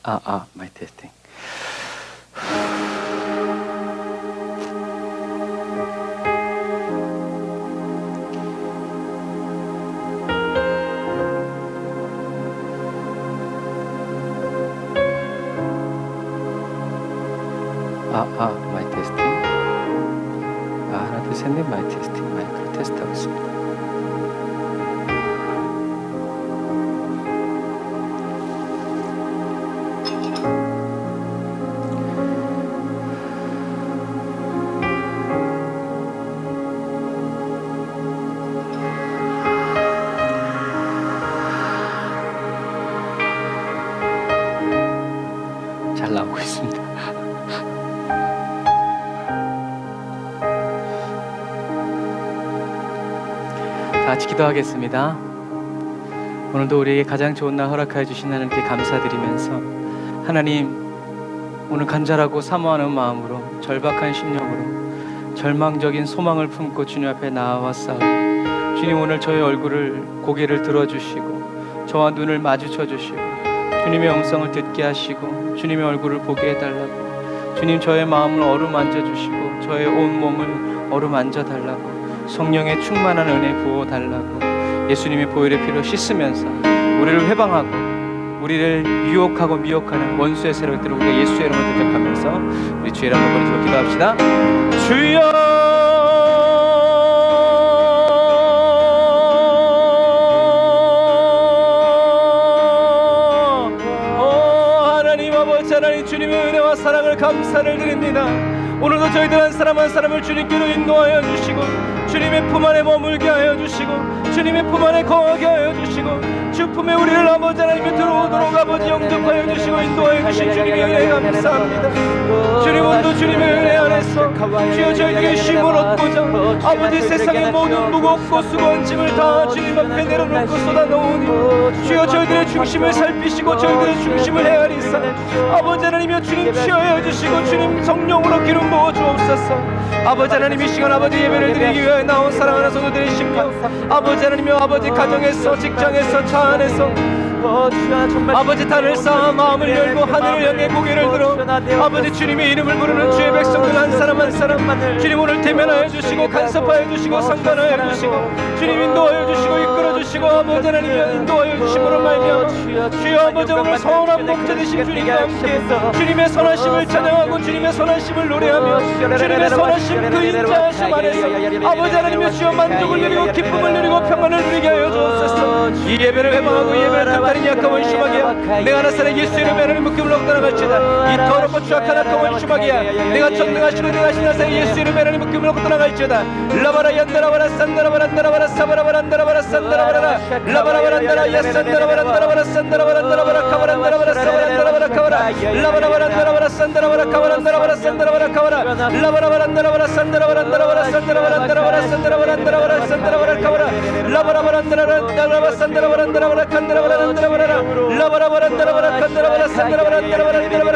마이 테스팅. 마이 테스팅. 하나 둘 셋 넷 마이 테스팅. 마이크를 테스트하고 있습니다. 잘 나오고 있습니다. 다 같이 기도하겠습니다. 오늘도 우리에게 가장 좋은 날 허락하여 주신 하나님께 감사드리면서, 하나님, 오늘 간절하고 사모하는 마음으로, 절박한 심령으로, 절망적인 소망을 품고 주님 앞에 나아왔사오니, 주님, 오늘 저의 얼굴을, 고개를 들어주시고 저와 눈을 마주쳐 주시고 주님의 음성을 듣게 하시고 주님의 얼굴을 보게 해달라고, 주님, 저의 마음을 어루만져 주시고 저의 온 몸을 어루만져 달라고, 성령의 충만한 은혜 부어달라고, 예수님의 보혈의 피로 씻으면서 우리를 회방하고 우리를 유혹하고 미혹하는 원수의 세력들을 우리가 예수의 이름으로 대적하면서 우리 주의 이름 한번 번으로 기도합시다. 주여, 하나님, 주님의 은혜와 사랑을 감사를 드립니다. 오늘도 저희들 한 사람 한 사람을 주님께로 인도하여 주시고 주님의 품 안에 머물게 하여 주시고 주님의 품 안에 거하게 하여 주시고 주 품에 우리를 아버지 하나님께 들어오도록 아버지 영접하여 주시고 인도하여 주신 주님의 은혜 감사합니다. 주님, 오늘도 주님의 은혜 안에서 주여 저희들의 쉼을 얻고자 아버지 세상의 모든 무겁고 수고한 짐을 다 주님 앞에 내려놓고 쏟아놓으니 주여 저희들의 중심을 살피시고 저희들의 중심을 헤아리사 아버지 하나님이여 주님 취하여 주시고 주님 성령으로 기름 부어 주옵소서. 아버지 하나님, 이 시간 아버지 예배를 드리기 위하여 나온 사랑하는 성도들의 심령, 아버지 하나님이여 아버지 가정에서, 직장에서, 차 안에서 아버지 단을 쌓아 마음을 열고 하늘을 향해 고개를 들어 아버지 주님의 이름을 부르는 주의 백성들 한 사람 한 사람 주님 오늘 대면하여 주시고 간섭하여 주시고 상관하여 주시고 주님 인도하여 주시고 이끌어 주시고 아버지 하나님 인도하여 주심으로 말미암아 주여 아버지 오늘 선한 목자 되신 주님과 함께 주님의 선하심을 찬양하고 주님의 선하심을 노래하며 주님의 선하심 그 인자하심 안에서 아버지 하나님의 주여 만족을 누리고 기쁨을 누리고 평안을 누리게 하여 주옵소서. 이 예배를 회방하고 예배를 다른 약한 원수마귀야, 내가 나사렛 예수 이름에 하나님 묶임을 얻도록 할지어다. 이 더럽고 추악한 악한 원수마귀야, 내가 전능하시고 내가신 나사렛 예수 이름에 하나님 묶임을 얻도록 할지어다. 라바라 얀다라바라 산다라바란다라바라 사바라바란다라바라 산다라바라라 라바라바란다라 야산다라바란다라바라 산다라바란다라바라 카바란다라바라 사바란다라바라 카바라 라바라바란다라바라 산다라바라 카바란다라바라 산다라바라 카바라 라바라바란다라바라 산다라바란다라바라 산다라바란다라바라 산다라바란다라바라 산다라바라 카바라 라바라바란다라바라 산다라바란다라바라 칸다라바란다라바라 라바라바란다라바라 칸다라바라 산다라바란다라바라 카바라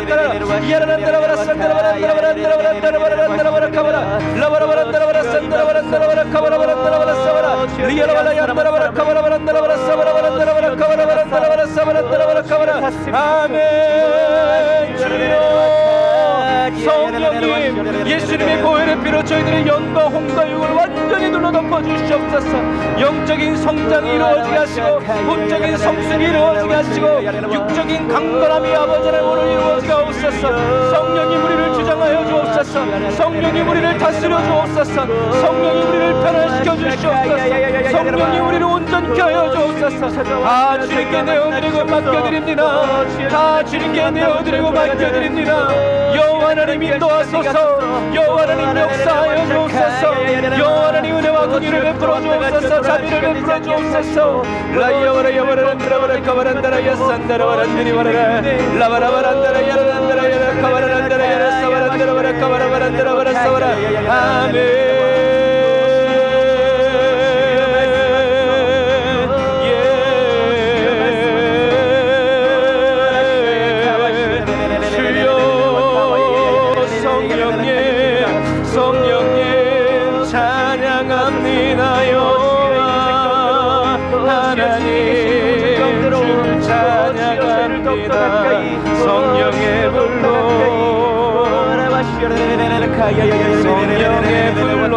야라란다라바라 산다라바란다라바란다라바라 카바라 라바라바란다라바라 산다라바란다라바라 카바라바란다라바라 사바라 리야라바라 얀다라바라 카바라바란다라바라 사바라바란다라바라 카바라바란다라바라 사바란다라바라 카바라. 아멘. 주여 성령님, 예수님의 보혈의 피로 저희들의 연과 홍과 육을 완전히 눌러덮어 주시옵소서. 영적인 성장이 이루어지게 하시고 혼적인 성숙이 이루어지게 하시고 육적인 강건함이 아버지 하나님 오늘 이루어지게 하옵소서. 성령님 우리를 주장하여 주옵소서. 성령님 우리를 다스려 주옵소서. 성령님 우리를 변화시켜 주시옵소서. 성령님 우리를 온전케 하여 주옵소서. 다 주님께 내어드리고 맡겨드립니다. 다 주님께 내어드리고 맡겨드립니다. 여호와 하나님 인도하소서. 여호와 하나님 역사하여 주옵소서. 여호와 하나님 은혜와 긍휼을 베풀어 주옵소서. 자비를 베풀어 주옵소서. 라이야와라 야와라란다라바라 카바란다라 야산다라바란다리와라라 라바라바란다라 야라란다라 야라 카바란다라 야라 사바란다라바라 카바라바란다라바라 사바라. 아멘. 하나님 주를 찬양합니다. 성령의 불로 성령의 불로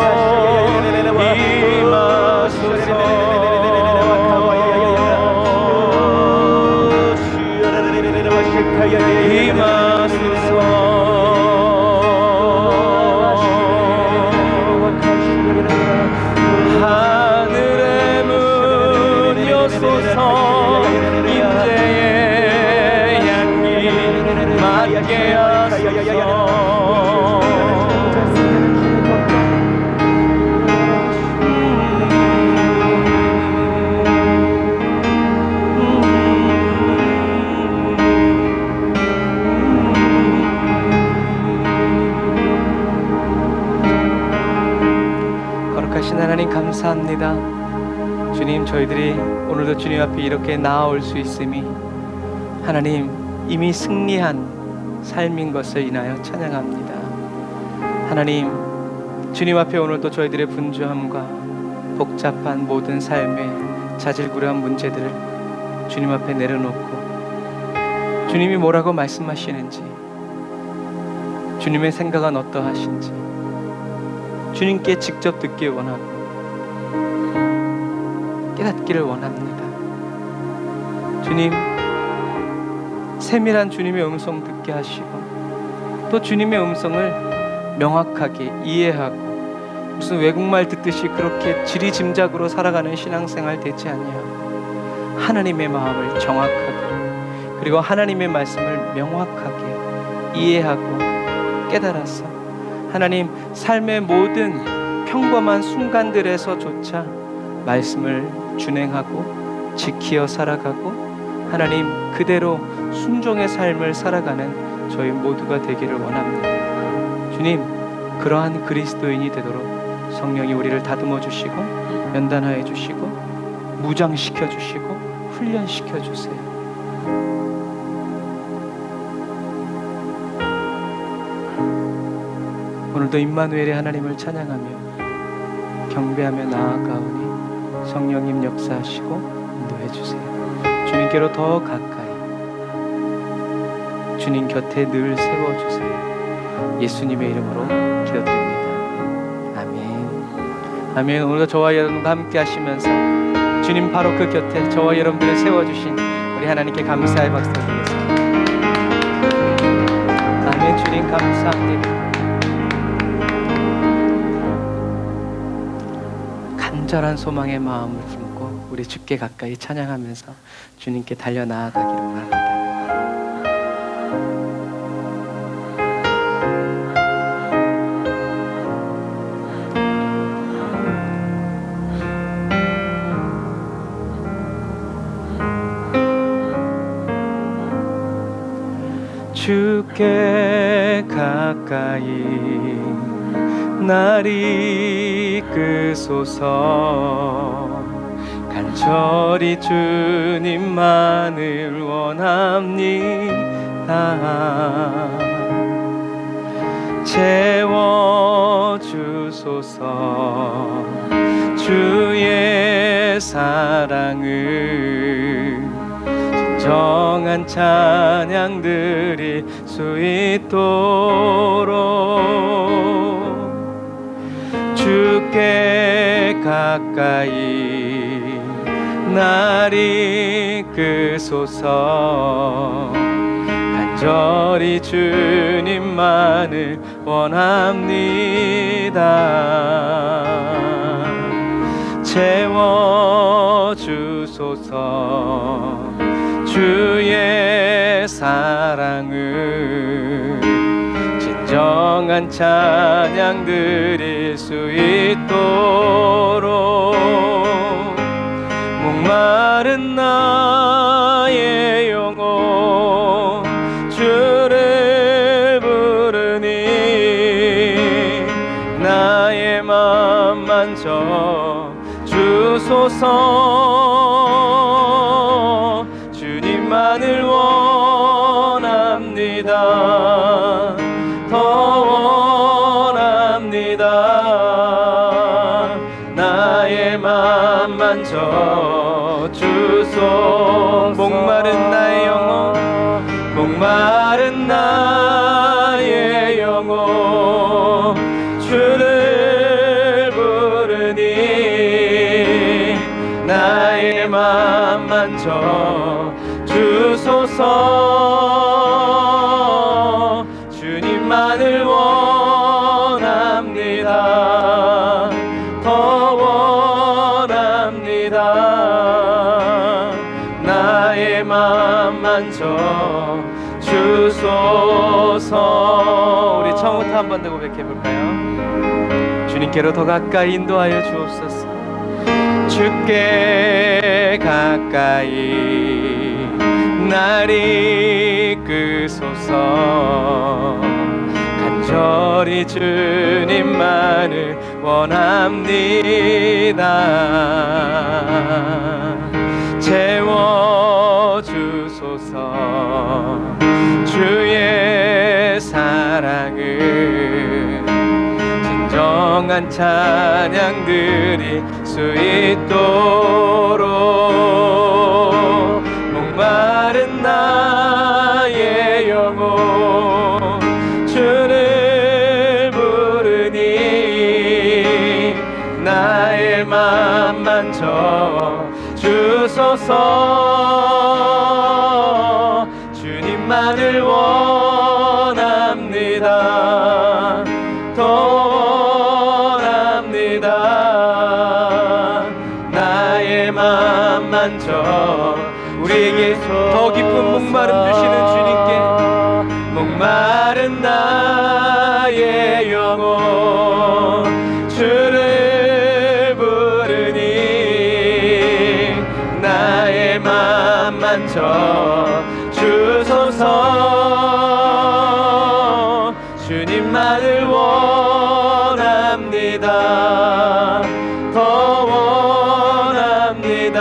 하늘의 문 여소서 임재의 향기 맡게 하소서 거룩하신 하나님 감사합니다. 주님, 저희들이 오늘도 주님 앞에 이렇게 나아올 수 있음이 하나님 이미 승리한 삶인 것을 인하여 찬양합니다. 하나님, 주님 앞에 오늘도 저희들의 분주함과 복잡한 모든 삶의 자질구레한 문제들을 주님 앞에 내려놓고 주님이 뭐라고 말씀하시는지, 주님의 생각은 어떠하신지 주님께 직접 듣기 원하고 깨닫기를 원합니다. 주님, 세밀한 주님의 음성 듣게 하시고 또 주님의 음성을 명확하게 이해하고 무슨 외국말 듣듯이 그렇게 지리짐작으로 살아가는 신앙생활 되지 아니하고 하나님의 마음을 정확하게 그리고 하나님의 말씀을 명확하게 이해하고 깨달아서 하나님 삶의 모든 평범한 순간들에서조차 말씀을 준행하고 지키어 살아가고 하나님 그대로 순종의 삶을 살아가는 저희 모두가 되기를 원합니다. 주님, 그러한 그리스도인이 되도록 성령이 우리를 다듬어 주시고 연단하여 주시고 무장시켜 주시고 훈련시켜 주세요. 오늘도 임마누엘의 하나님을 찬양하며 경배하며 나아가오니 성령님 역사하시고 인도해 주세요. 주님께로 더 가까이 주님 곁에 늘 세워주세요. 예수님의 이름으로 기도드립니다. 아멘. 아멘. 오늘도 저와 여러분과 함께 하시면서 주님 바로 그 곁에 저와 여러분들을 세워주신 우리 하나님께 감사의 박수 드리겠습니다. 아멘. 주님 감사합니다. 간절한 소망의 마음을 품고 우리 주께 가까이 찬양하면서 주님께 달려나아가기를 원합니다. 주께 가까이 날 이끄소서. 간절히 주님만을 원합니다. 채워주소서. 주의 사랑을 진정한 찬양 드릴 수 있도록 주께 가까이 날 이끄소서. 간절히 주님만을 원합니다. 채워주소서. 주의 사랑을 진정한 찬양 드릴 수 있도록 목마른 나의 영혼 주를 부르니 나의 맘 만져 주소서. 주님만을 원합니다. 더 원합니다. 나의 맘 만져 주소. 목마른 나의 영혼 목마른 나의 영혼 주를 부르니 나의 맘 만져 주소서. 주님만을 원합니다. 더 원합니다. 나의 맘 만져 주소서. 우리 처음부터 한 번 더 고백해 볼까요? 주님께로 더 가까이 인도하여 주옵소서. 주께 가까이 날 이끄소서. 간절히 주님만을 원합니다. 채워주소서. 주의 사랑을 진정한 찬양 드릴 수 있도록 목마른 나의 영혼 주를 부르니 나의 맘 만져 주소서. 주님만을 원합니다. 더 원합니다. 나의 맘 만져 우리에게 더 깊은 목마름 주시는 주님께 목마른 나의 영혼 주를 부르니 나의 맘 만져 주소서. 주님만을 원합니다. 더 원합니다.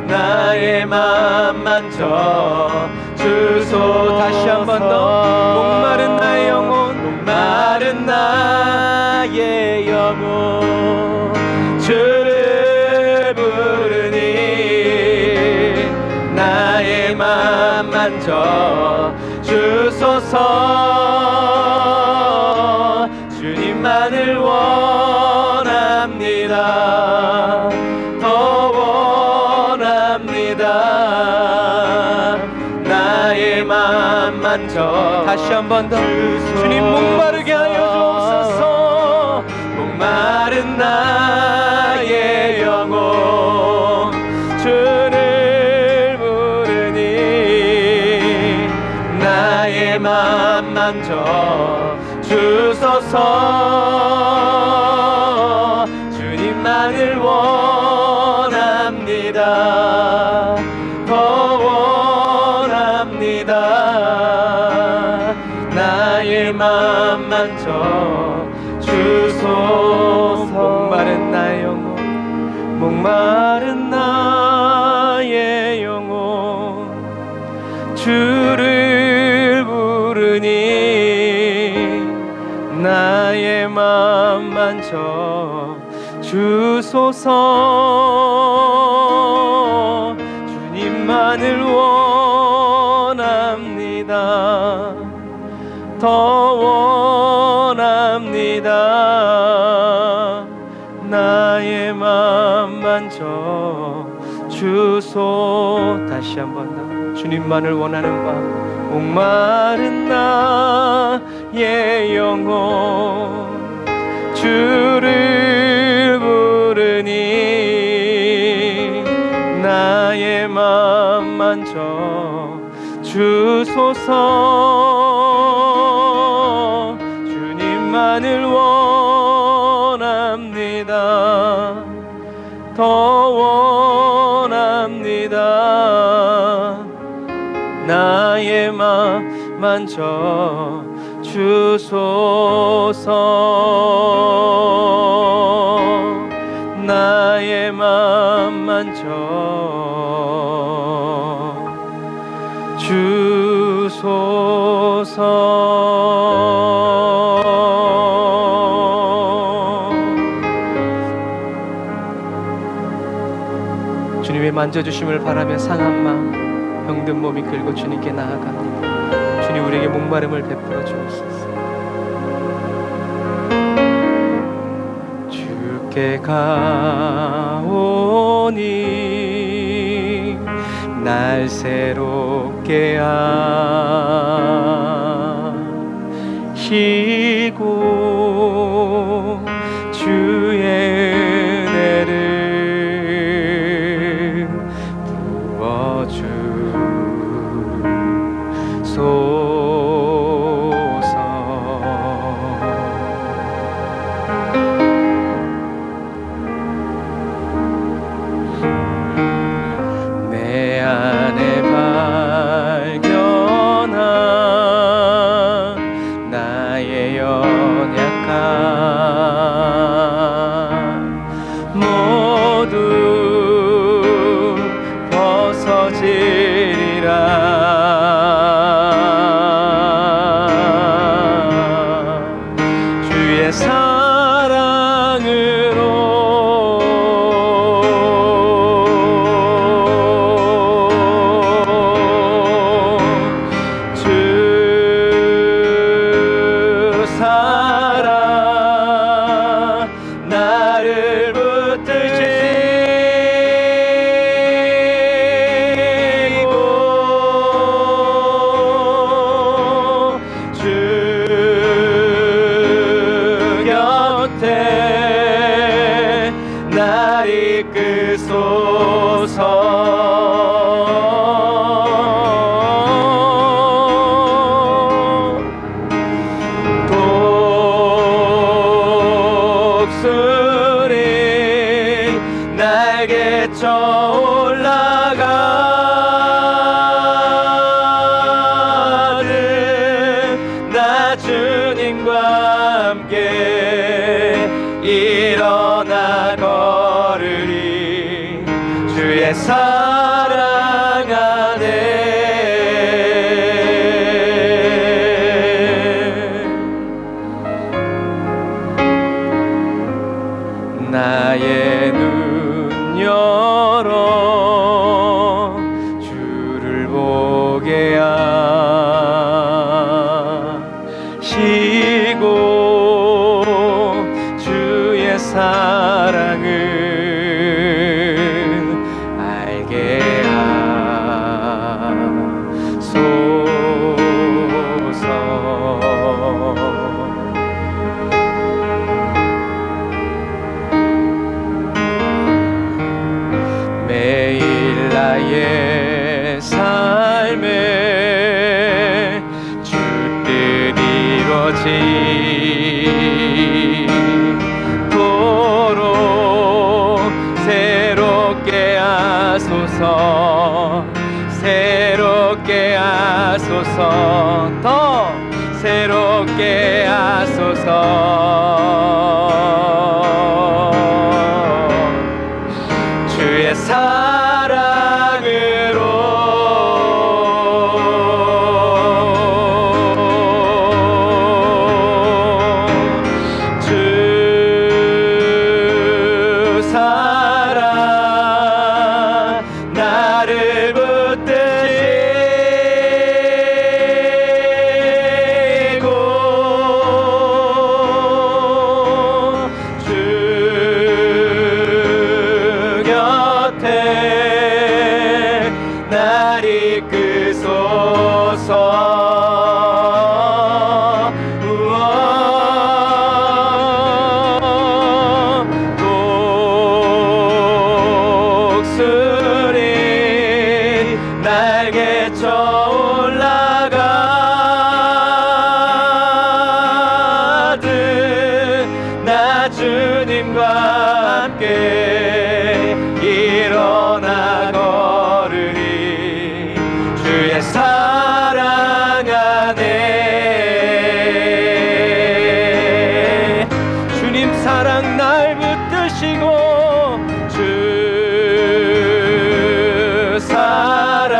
나의 맘 만져 주소서. 다시 한 번 더 목마른 나의 영혼 목마른 나의 영혼 주를 부르니 나의 맘 만져 주소서. 주님만을 원합니다. 더 원합니다. 나의 맘 만져 다시 한 번 더 주님 목마르게 하여 주옵소서. 목마른 나의 영혼 주를 부르니 나의 맘 만져 주소서. 주님만을 원합니다. 더 원합니다. 나의 맘 만져 주소서. 목마른 나의 영혼 목마른 나의 영혼 주를 부르니 나의 맘 만져 주소서. 주님만을 원합니다. 더 원합니다. 나의 맘 만져 주소. 다시 한 번 더 주님만을 원하는 밤 목마른 나의 영혼 주를 부르니 나의 맘 만져 주소서. 주님만을 원합니다. 더 원합니다. 나의 맘 만져 주소서. 나의 맘 만져 주소서. 주님의 만져주심을 바라며 상한 마음 병든 몸이 끌고 주님께 나아갑니다. 주님 우리에게 목마름을 베풀어 주옵소서. 주께 가오니 날 새롭게 하시고 주의 은혜를 부어주소서. 내 안에 발견한 나의 연약함 모두 벗어지리라. 주의 주 사랑 나를 붙드시고 주 곁에 날 이끄소서. 독수리 날개쳐 올라가듯 나 주님과 함께 일어나 걸으리. 주의 사랑 안에 나의 눈 열어 주를 보게 하시고 주의 사랑을 알게 하소서. 매일 나의 삶에 주 뜻 이루어지도록 새롭게 하소서. 새롭게 하소서. 더 새롭게 하소서. 주의 사랑으로 주 사랑 나를 붙드시고 주 곁에 날 이끄소서. 독수리 날개쳐 올라가듯 나 주님과 함께 일어나 걸으리. 주의 사랑 안에 주님 사랑 날 붙드시고 주 사랑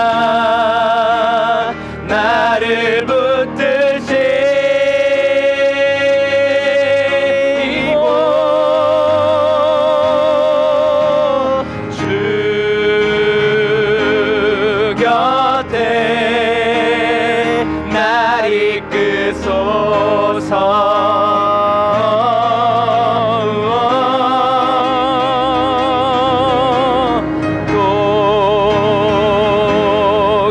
나를 붙드시고 주 곁에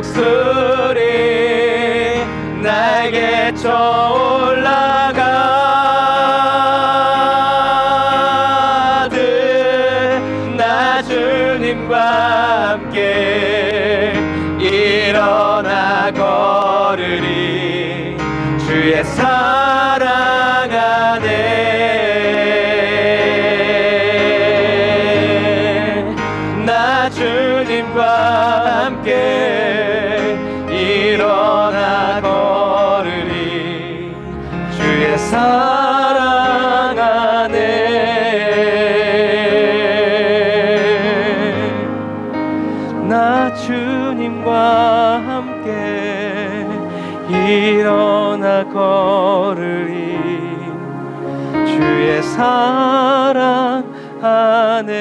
독수리 날개 쳐올라가듯 나 주님과 함께 일어나 걸으리. 주의 사랑 안에 나 주님과 함께 일어나 걸으리. 주의 사랑 안에 나 주님과 함께 일어나 걸으리. 주의 사랑 안에.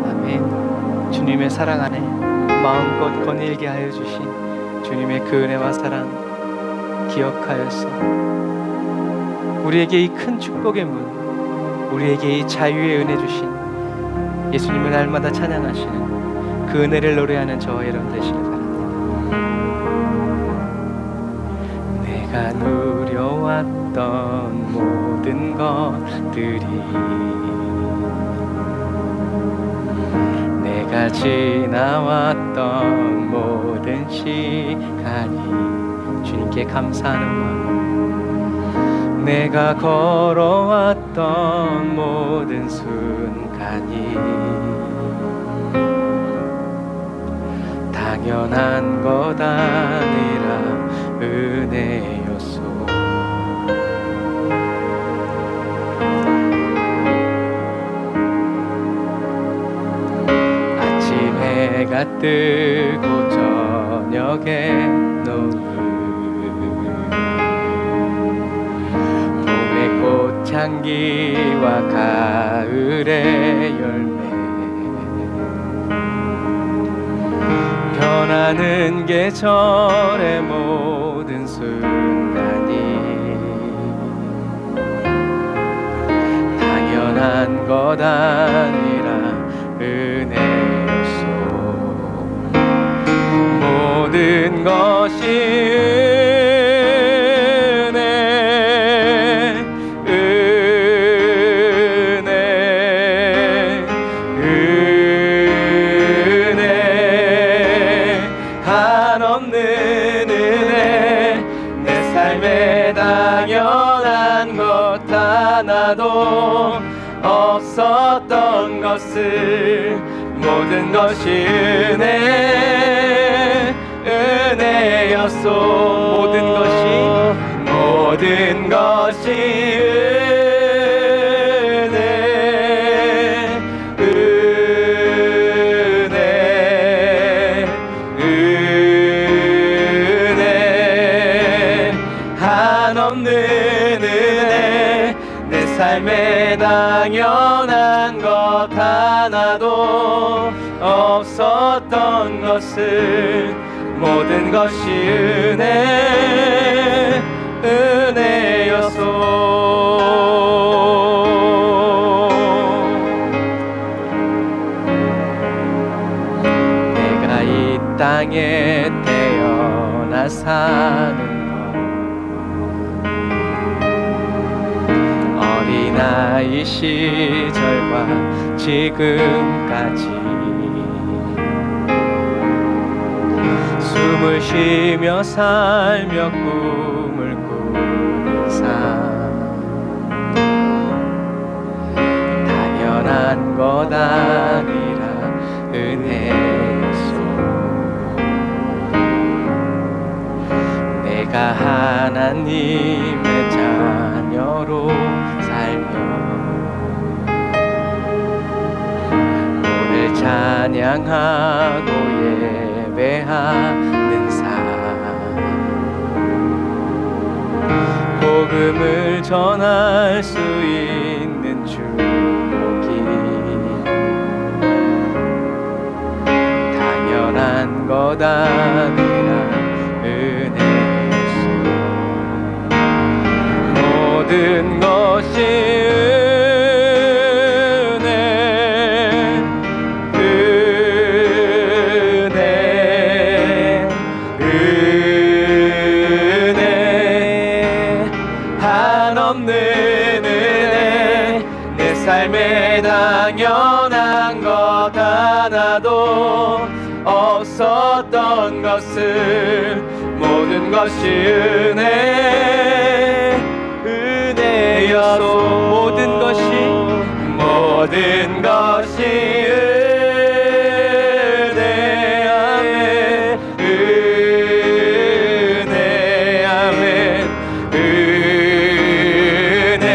아멘. 주님의 사랑 안에 마음껏 거닐게 하여 주신 주님의 그 은혜와 사랑 기억하여서 우리에게 이 큰 축복의 문, 우리에게 이 자유의 은혜 주신 예수님을 날마다 찬양하시는 그 은혜를 노래하는 저와 여러분 되시길 바랍니다. 내가 누려왔던 모든 것들이, 내가 지나왔던 모든 시간이 주님께 감사하는 마음, 내가 걸어왔던 모든 순간이 당연한 것 아니라 은혜였소. 아침 해가 뜨고 저녁에 노을, 봄의 꽃향기와 가을의 열매, 변하는 계절의 모든 순간이 당연한 것 아니라 은혜였소. 모든 것이 은혜, 은혜, 은혜, 한없는 은혜. 내 삶에 당연한 것 하나도 없었던 것을, 모든 것이 은혜, 은혜였소. 모든 것이 은혜, 은혜, 은혜, 한없는 은혜. 내 삶에 당연한 것 하나도 없었던 것을, 모든 것이 은혜, 은혜였소. 내가 이 땅에 태어나 사는 어린아이 시절과 지금까지 숨을 쉬며 살며 꿈을 꾸는 삶, 당연한 것 아니라 은혜였소. 내가 하나님의 자녀로 살며 오늘 찬양하고 예배하는 삶, 복음을 전할 수 있는 축복이 당연한 하나도 없었던 것을 모든 것이 은혜였소. 모든 것이 은혜. 아멘. 은혜. 아멘. 은혜.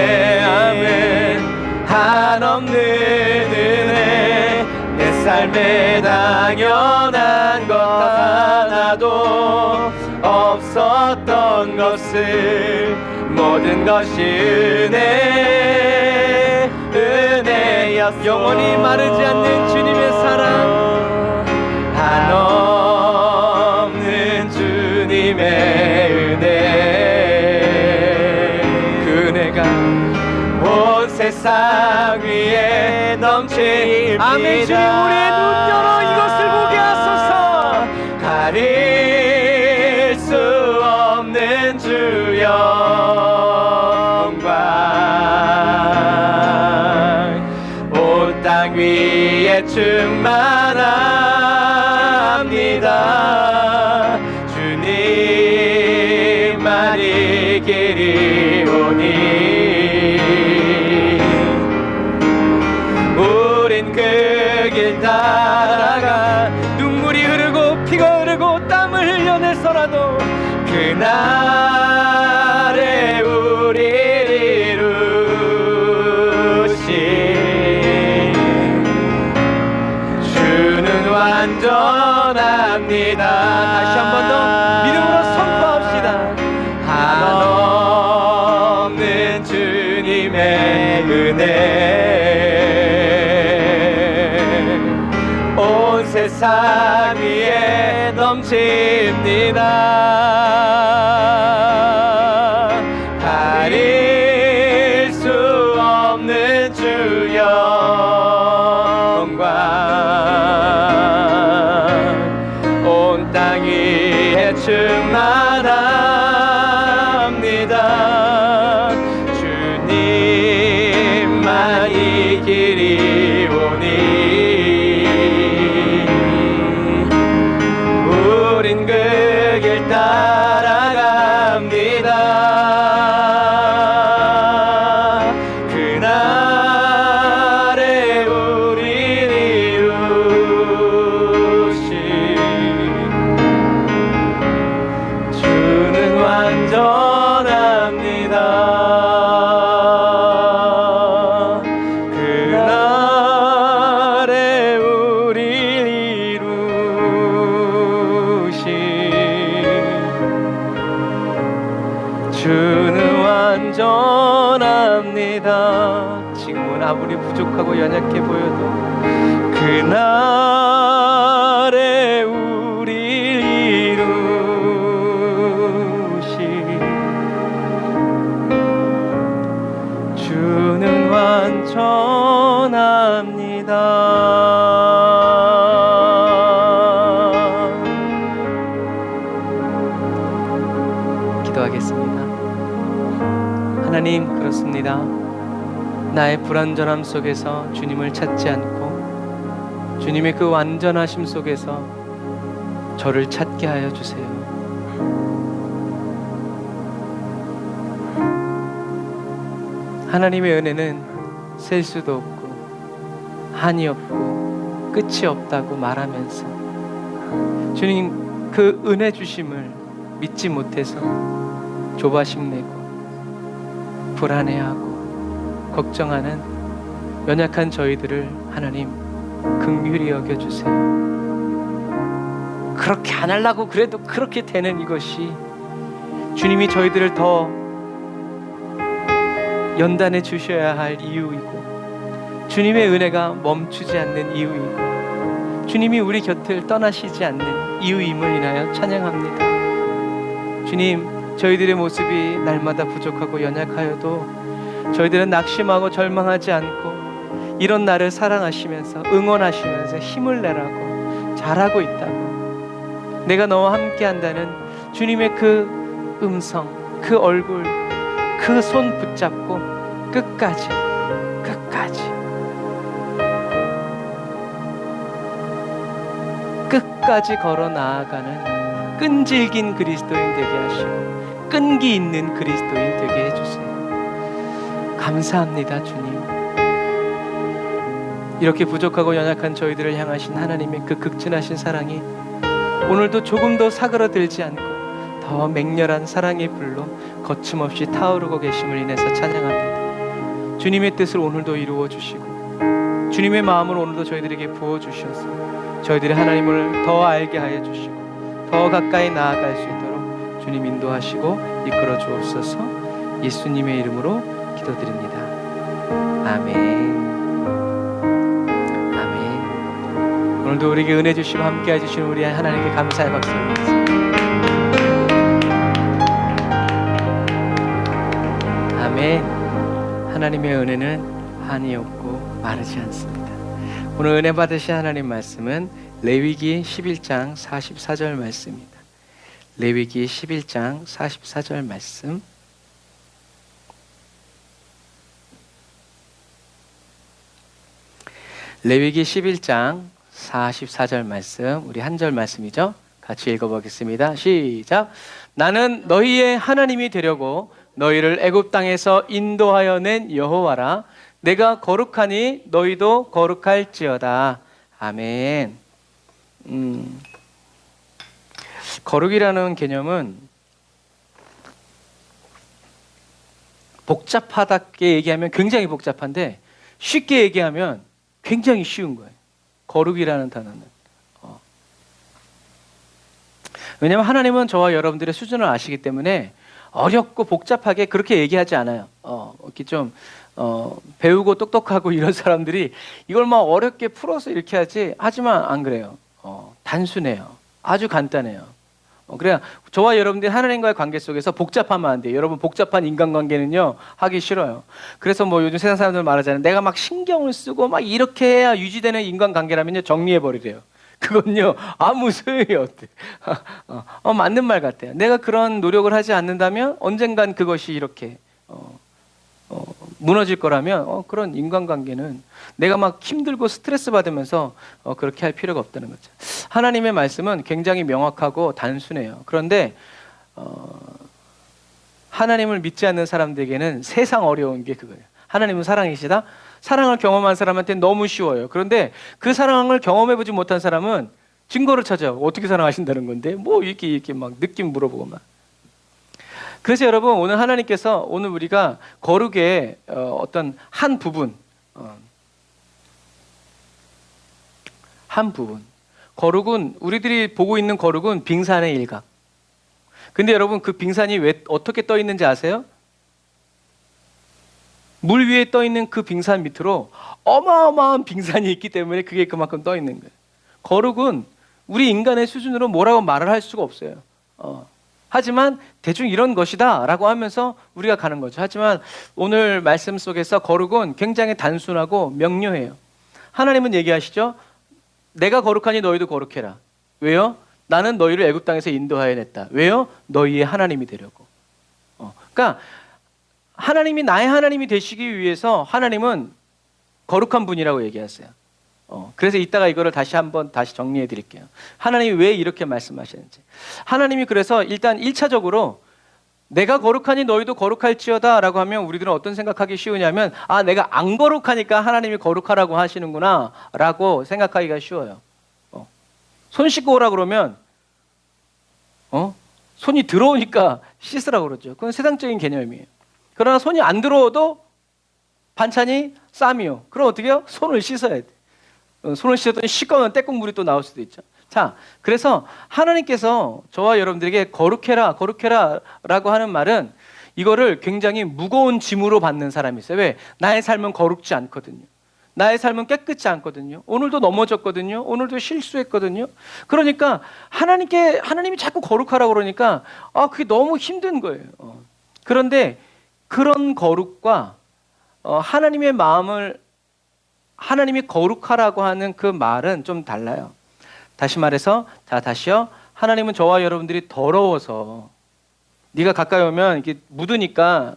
아멘. 한없는 은혜. 내 삶에 당연한 것 하나도 없었던 것을 모든 것이 은혜였소. 영원히 마르지 않는 주님의 사랑, 한없는 주님의 은혜, 그 은혜가 온 세상 위에 넘칩니다. 아멘. 주님, 우리의 눈 열어 이것을 보게 하소서. 가릴 수 없는 주 영광, 온 땅 위에 충만합니다. 주님만이 길이 오니 우린 그 길 따라가 눈물이 흐르고 피가 흐르고 땀을 흘려내서라도 그날에 우리를 이루신 주는 완전합니다. 다시 한 번 더 믿음으로 선포합시다. 한없는 주님의 은혜, 온 세상 위에 넘칩니다. 가릴 수 없는 주 영광, 온 땅 위에 충만합니다. 주님만이 길이 오니 우린 그 길 따라갑니다. 그날에 우릴 이루신 주는 완전합니다. 그날에 우릴 주는 완전합니다. 지금은 아무리 부족하고 연약해 보여도 그날에 우릴 이루신 주는 완전합니다. 기도하겠습니다. 하나님, 그렇습니다. 나의 불완전함 속에서 주님을 찾지 않고 주님의 그 완전하심 속에서 저를 찾게 하여 주세요. 하나님의 은혜는 셀 수도 없고 한이 없고 끝이 없다고 말하면서 주님 그 은혜 주심을 믿지 못해서 조바심 내고 불안해하고 걱정하는 연약한 저희들을 하나님 긍휼히 여겨주세요. 그렇게 안 하려고 그래도 그렇게 되는 이것이 주님이 저희들을 더 연단해 주셔야 할 이유이고 주님의 은혜가 멈추지 않는 이유이고 주님이 우리 곁을 떠나시지 않는 이유임을 인하여 찬양합니다. 주님, 저희들의 모습이 날마다 부족하고 연약하여도 저희들은 낙심하고 절망하지 않고 이런 나를 사랑하시면서 응원하시면서 힘을 내라고 잘하고 있다고, 내가 너와 함께 한다는 주님의 그 음성, 그 얼굴, 그 손 붙잡고 끝까지 끝까지 걸어 나아가는 끈질긴 그리스도인 되게 하시고 끈기 있는 그리스도인 되게 해주세요. 감사합니다, 주님. 이렇게 부족하고 연약한 저희들을 향하신 하나님의 그 극진하신 사랑이 오늘도 조금 더 사그러들지 않고 더 맹렬한 사랑의 불로 거침없이 타오르고 계심을 인해서 찬양합니다. 주님의 뜻을 오늘도 이루어 주시고 주님의 마음을 오늘도 저희들에게 부어주셔서 저희들이 하나님을 더 알게 하여 주시고 더 가까이 나아갈 수 있도록 주님 인도하시고 이끌어 주옵소서. 예수님의 이름으로 기도드립니다. 아멘. 오늘도 우리에게 은혜 주시고 함께 해주신 우리 하나님께 감사의 박수 올리겠습니다. 아멘. 하나님의 은혜는 한이 없고 마르지 않습니다. 오늘 은혜 받으신 하나님 말씀은 레위기 11장 44절 말씀입니다. 레위기 11장 44절 말씀. 레위기 11장 44절 말씀, 우리 한 절 말씀이죠. 같이 읽어보겠습니다. 시작. 나는 너희의 하나님이 되려고 너희를 애굽 땅에서 인도하여 낸 여호와라. 내가 거룩하니 너희도 거룩할지어다. 아멘. 거룩이라는 개념은 복잡하다게 얘기하면 굉장히 복잡한데 쉽게 얘기하면 굉장히 쉬운 거예요. 거룩이라는 단어는. 왜냐하면 하나님은 저와 여러분들의 수준을 아시기 때문에 어렵고 복잡하게 그렇게 얘기하지 않아요. 이렇게 좀 배우고 똑똑하고 이런 사람들이 이걸 막 어렵게 풀어서 이렇게 하지, 하지만 안 그래요. 단순해요. 아주 간단해요. 그래야 저와 여러분들이 하나님과의 관계 속에서 복잡하면 안 돼요. 여러분, 복잡한 인간관계는요 하기 싫어요. 그래서 뭐 요즘 세상 사람들 말하잖아요. 내가 막 신경을 쓰고 막 이렇게 해야 유지되는 인간관계라면요 정리해버리래요. 그건요 아무 소용이 없대. 맞는 말 같아요. 내가 그런 노력을 하지 않는다면 언젠간 그것이 이렇게 무너질 거라면 그런 인간관계는 내가 막 힘들고 스트레스 받으면서 그렇게 할 필요가 없다는 거죠. 하나님의 말씀은 굉장히 명확하고 단순해요. 그런데 하나님을 믿지 않는 사람들에게는 세상 어려운 게 그거예요. 하나님은 사랑이시다. 사랑을 경험한 사람한테 너무 쉬워요. 그런데 그 사랑을 경험해보지 못한 사람은 증거를 찾아요. 어떻게 사랑하신다는 건데 뭐 이렇게 막 느낌 물어보고 막. 그래서 여러분, 오늘 하나님께서 오늘 우리가 거룩의 어떤 한 부분, 거룩은 우리들이 보고 있는 거룩은 빙산의 일각. 근데 여러분, 그 빙산이 왜 어떻게 떠 있는지 아세요? 물 위에 떠 있는 그 빙산 밑으로 어마어마한 빙산이 있기 때문에 그게 그만큼 떠 있는 거예요. 거룩은 우리 인간의 수준으로 뭐라고 말을 할 수가 없어요. 하지만 대충 이런 것이다 라고 하면서 우리가 가는 거죠. 하지만 오늘 말씀 속에서 거룩은 굉장히 단순하고 명료해요. 하나님은 얘기하시죠. 내가 거룩하니 너희도 거룩해라. 왜요? 나는 너희를 애굽 땅에서 인도하여 냈다. 왜요? 너희의 하나님이 되려고. 그러니까 하나님이 나의 하나님이 되시기 위해서 하나님은 거룩한 분이라고 얘기하세요. 그래서 이따가 이거를 다시 정리해 드릴게요. 하나님이 왜 이렇게 말씀하시는지. 하나님이 그래서 일단 1차적으로 내가 거룩하니 너희도 거룩할지어다 라고 하면 우리들은 어떤 생각하기 쉬우냐면 내가 안 거룩하니까 하나님이 거룩하라고 하시는구나 라고 생각하기가 쉬워요. 손 씻고 오라 그러면 손이 들어오니까 씻으라고 그러죠. 그건 세상적인 개념이에요. 그러나 손이 안 들어오도 반찬이 쌈이요. 그럼 어떻게 해요? 손을 씻어야 돼. 손을 씻었더니 시꺼먼 때국물이 또 나올 수도 있죠. 자, 그래서 하나님께서 저와 여러분들에게 거룩해라 라고 하는 말은 이거를 굉장히 무거운 짐으로 받는 사람이 있어요. 왜? 나의 삶은 거룩지 않거든요. 나의 삶은 깨끗지 않거든요. 오늘도 넘어졌거든요. 오늘도 실수했거든요. 그러니까 하나님이 자꾸 거룩하라고 그러니까 그게 너무 힘든 거예요. 그런데 그런 거룩과 하나님의 마음을 하나님이 거룩하라고 하는 그 말은 좀 달라요. 다시 말해서, 다시요. 하나님은 저와 여러분들이 더러워서 네가 가까이 오면 이렇게 묻으니까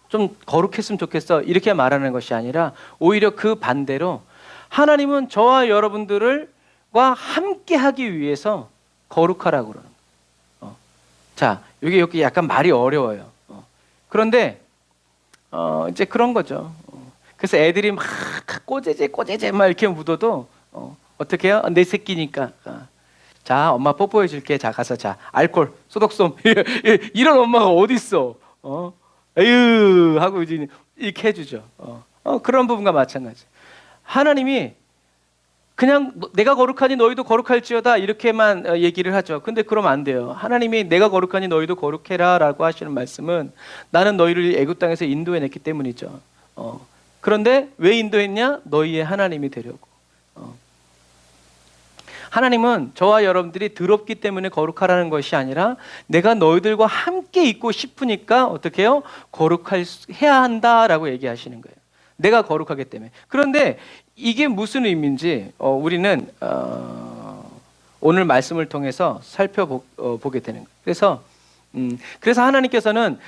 좀 거룩했으면 좋겠어 이렇게 말하는 것이 아니라 오히려 그 반대로 하나님은 저와 여러분들과 과 함께 하기 위해서 거룩하라고 그러는 거예요. 자, 여기 약간 말이 어려워요. 그런데 이제 그런 거죠. 그래서 애들이 막 꼬제제 막 이렇게 묻어도 어떻게 해요? 내 새끼니까. 자, 엄마 뽀뽀해 줄게. 자, 가서 자, 알콜, 소독솜. 이런 엄마가 어디 있어? 에휴 하고 이제 이렇게 해주죠. 그런 부분과 마찬가지. 하나님이 그냥 내가 거룩하니 너희도 거룩할지어다 이렇게만 얘기를 하죠. 근데 그러면 안 돼요. 하나님이 내가 거룩하니 너희도 거룩해라 라고 하시는 말씀은 나는 너희를 애굽 땅에서 인도해냈기 때문이죠. 그런데 왜 인도했냐? 너희의 하나님이 되려고. 하나님은 저와 여러분들이 더럽기 때문에 거룩하라는 것이 아니라 내가 너희들과 함께 있고 싶으니까 어떻게 해요? 해야 한다라고 얘기하시는 거예요. 내가 거룩하기 때문에. 그런데 이게 무슨 의미인지 우리는 오늘 말씀을 통해서 살펴보게 되는 거예요. 그래서 하나님께서는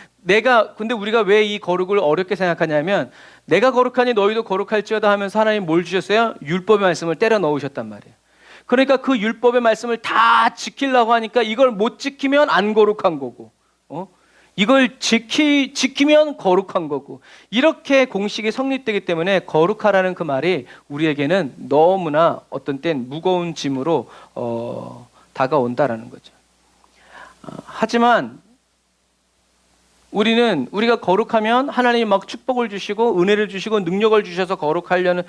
근데 우리가 왜 이 거룩을 어렵게 생각하냐면 내가 거룩하니 너희도 거룩할지어다 하면서 하나님 뭘 주셨어요? 율법의 말씀을 때려 넣으셨단 말이에요. 그러니까 그 율법의 말씀을 다 지키려고 하니까 이걸 못 지키면 안 거룩한 거고, 이걸 지키면 거룩한 거고, 이렇게 공식이 성립되기 때문에 거룩하라는 그 말이 우리에게는 너무나 어떤 땐 무거운 짐으로 다가온다라는 거죠. 하지만 우리가 거룩하면 하나님이 막 축복을 주시고 은혜를 주시고 능력을 주셔서 거룩하려는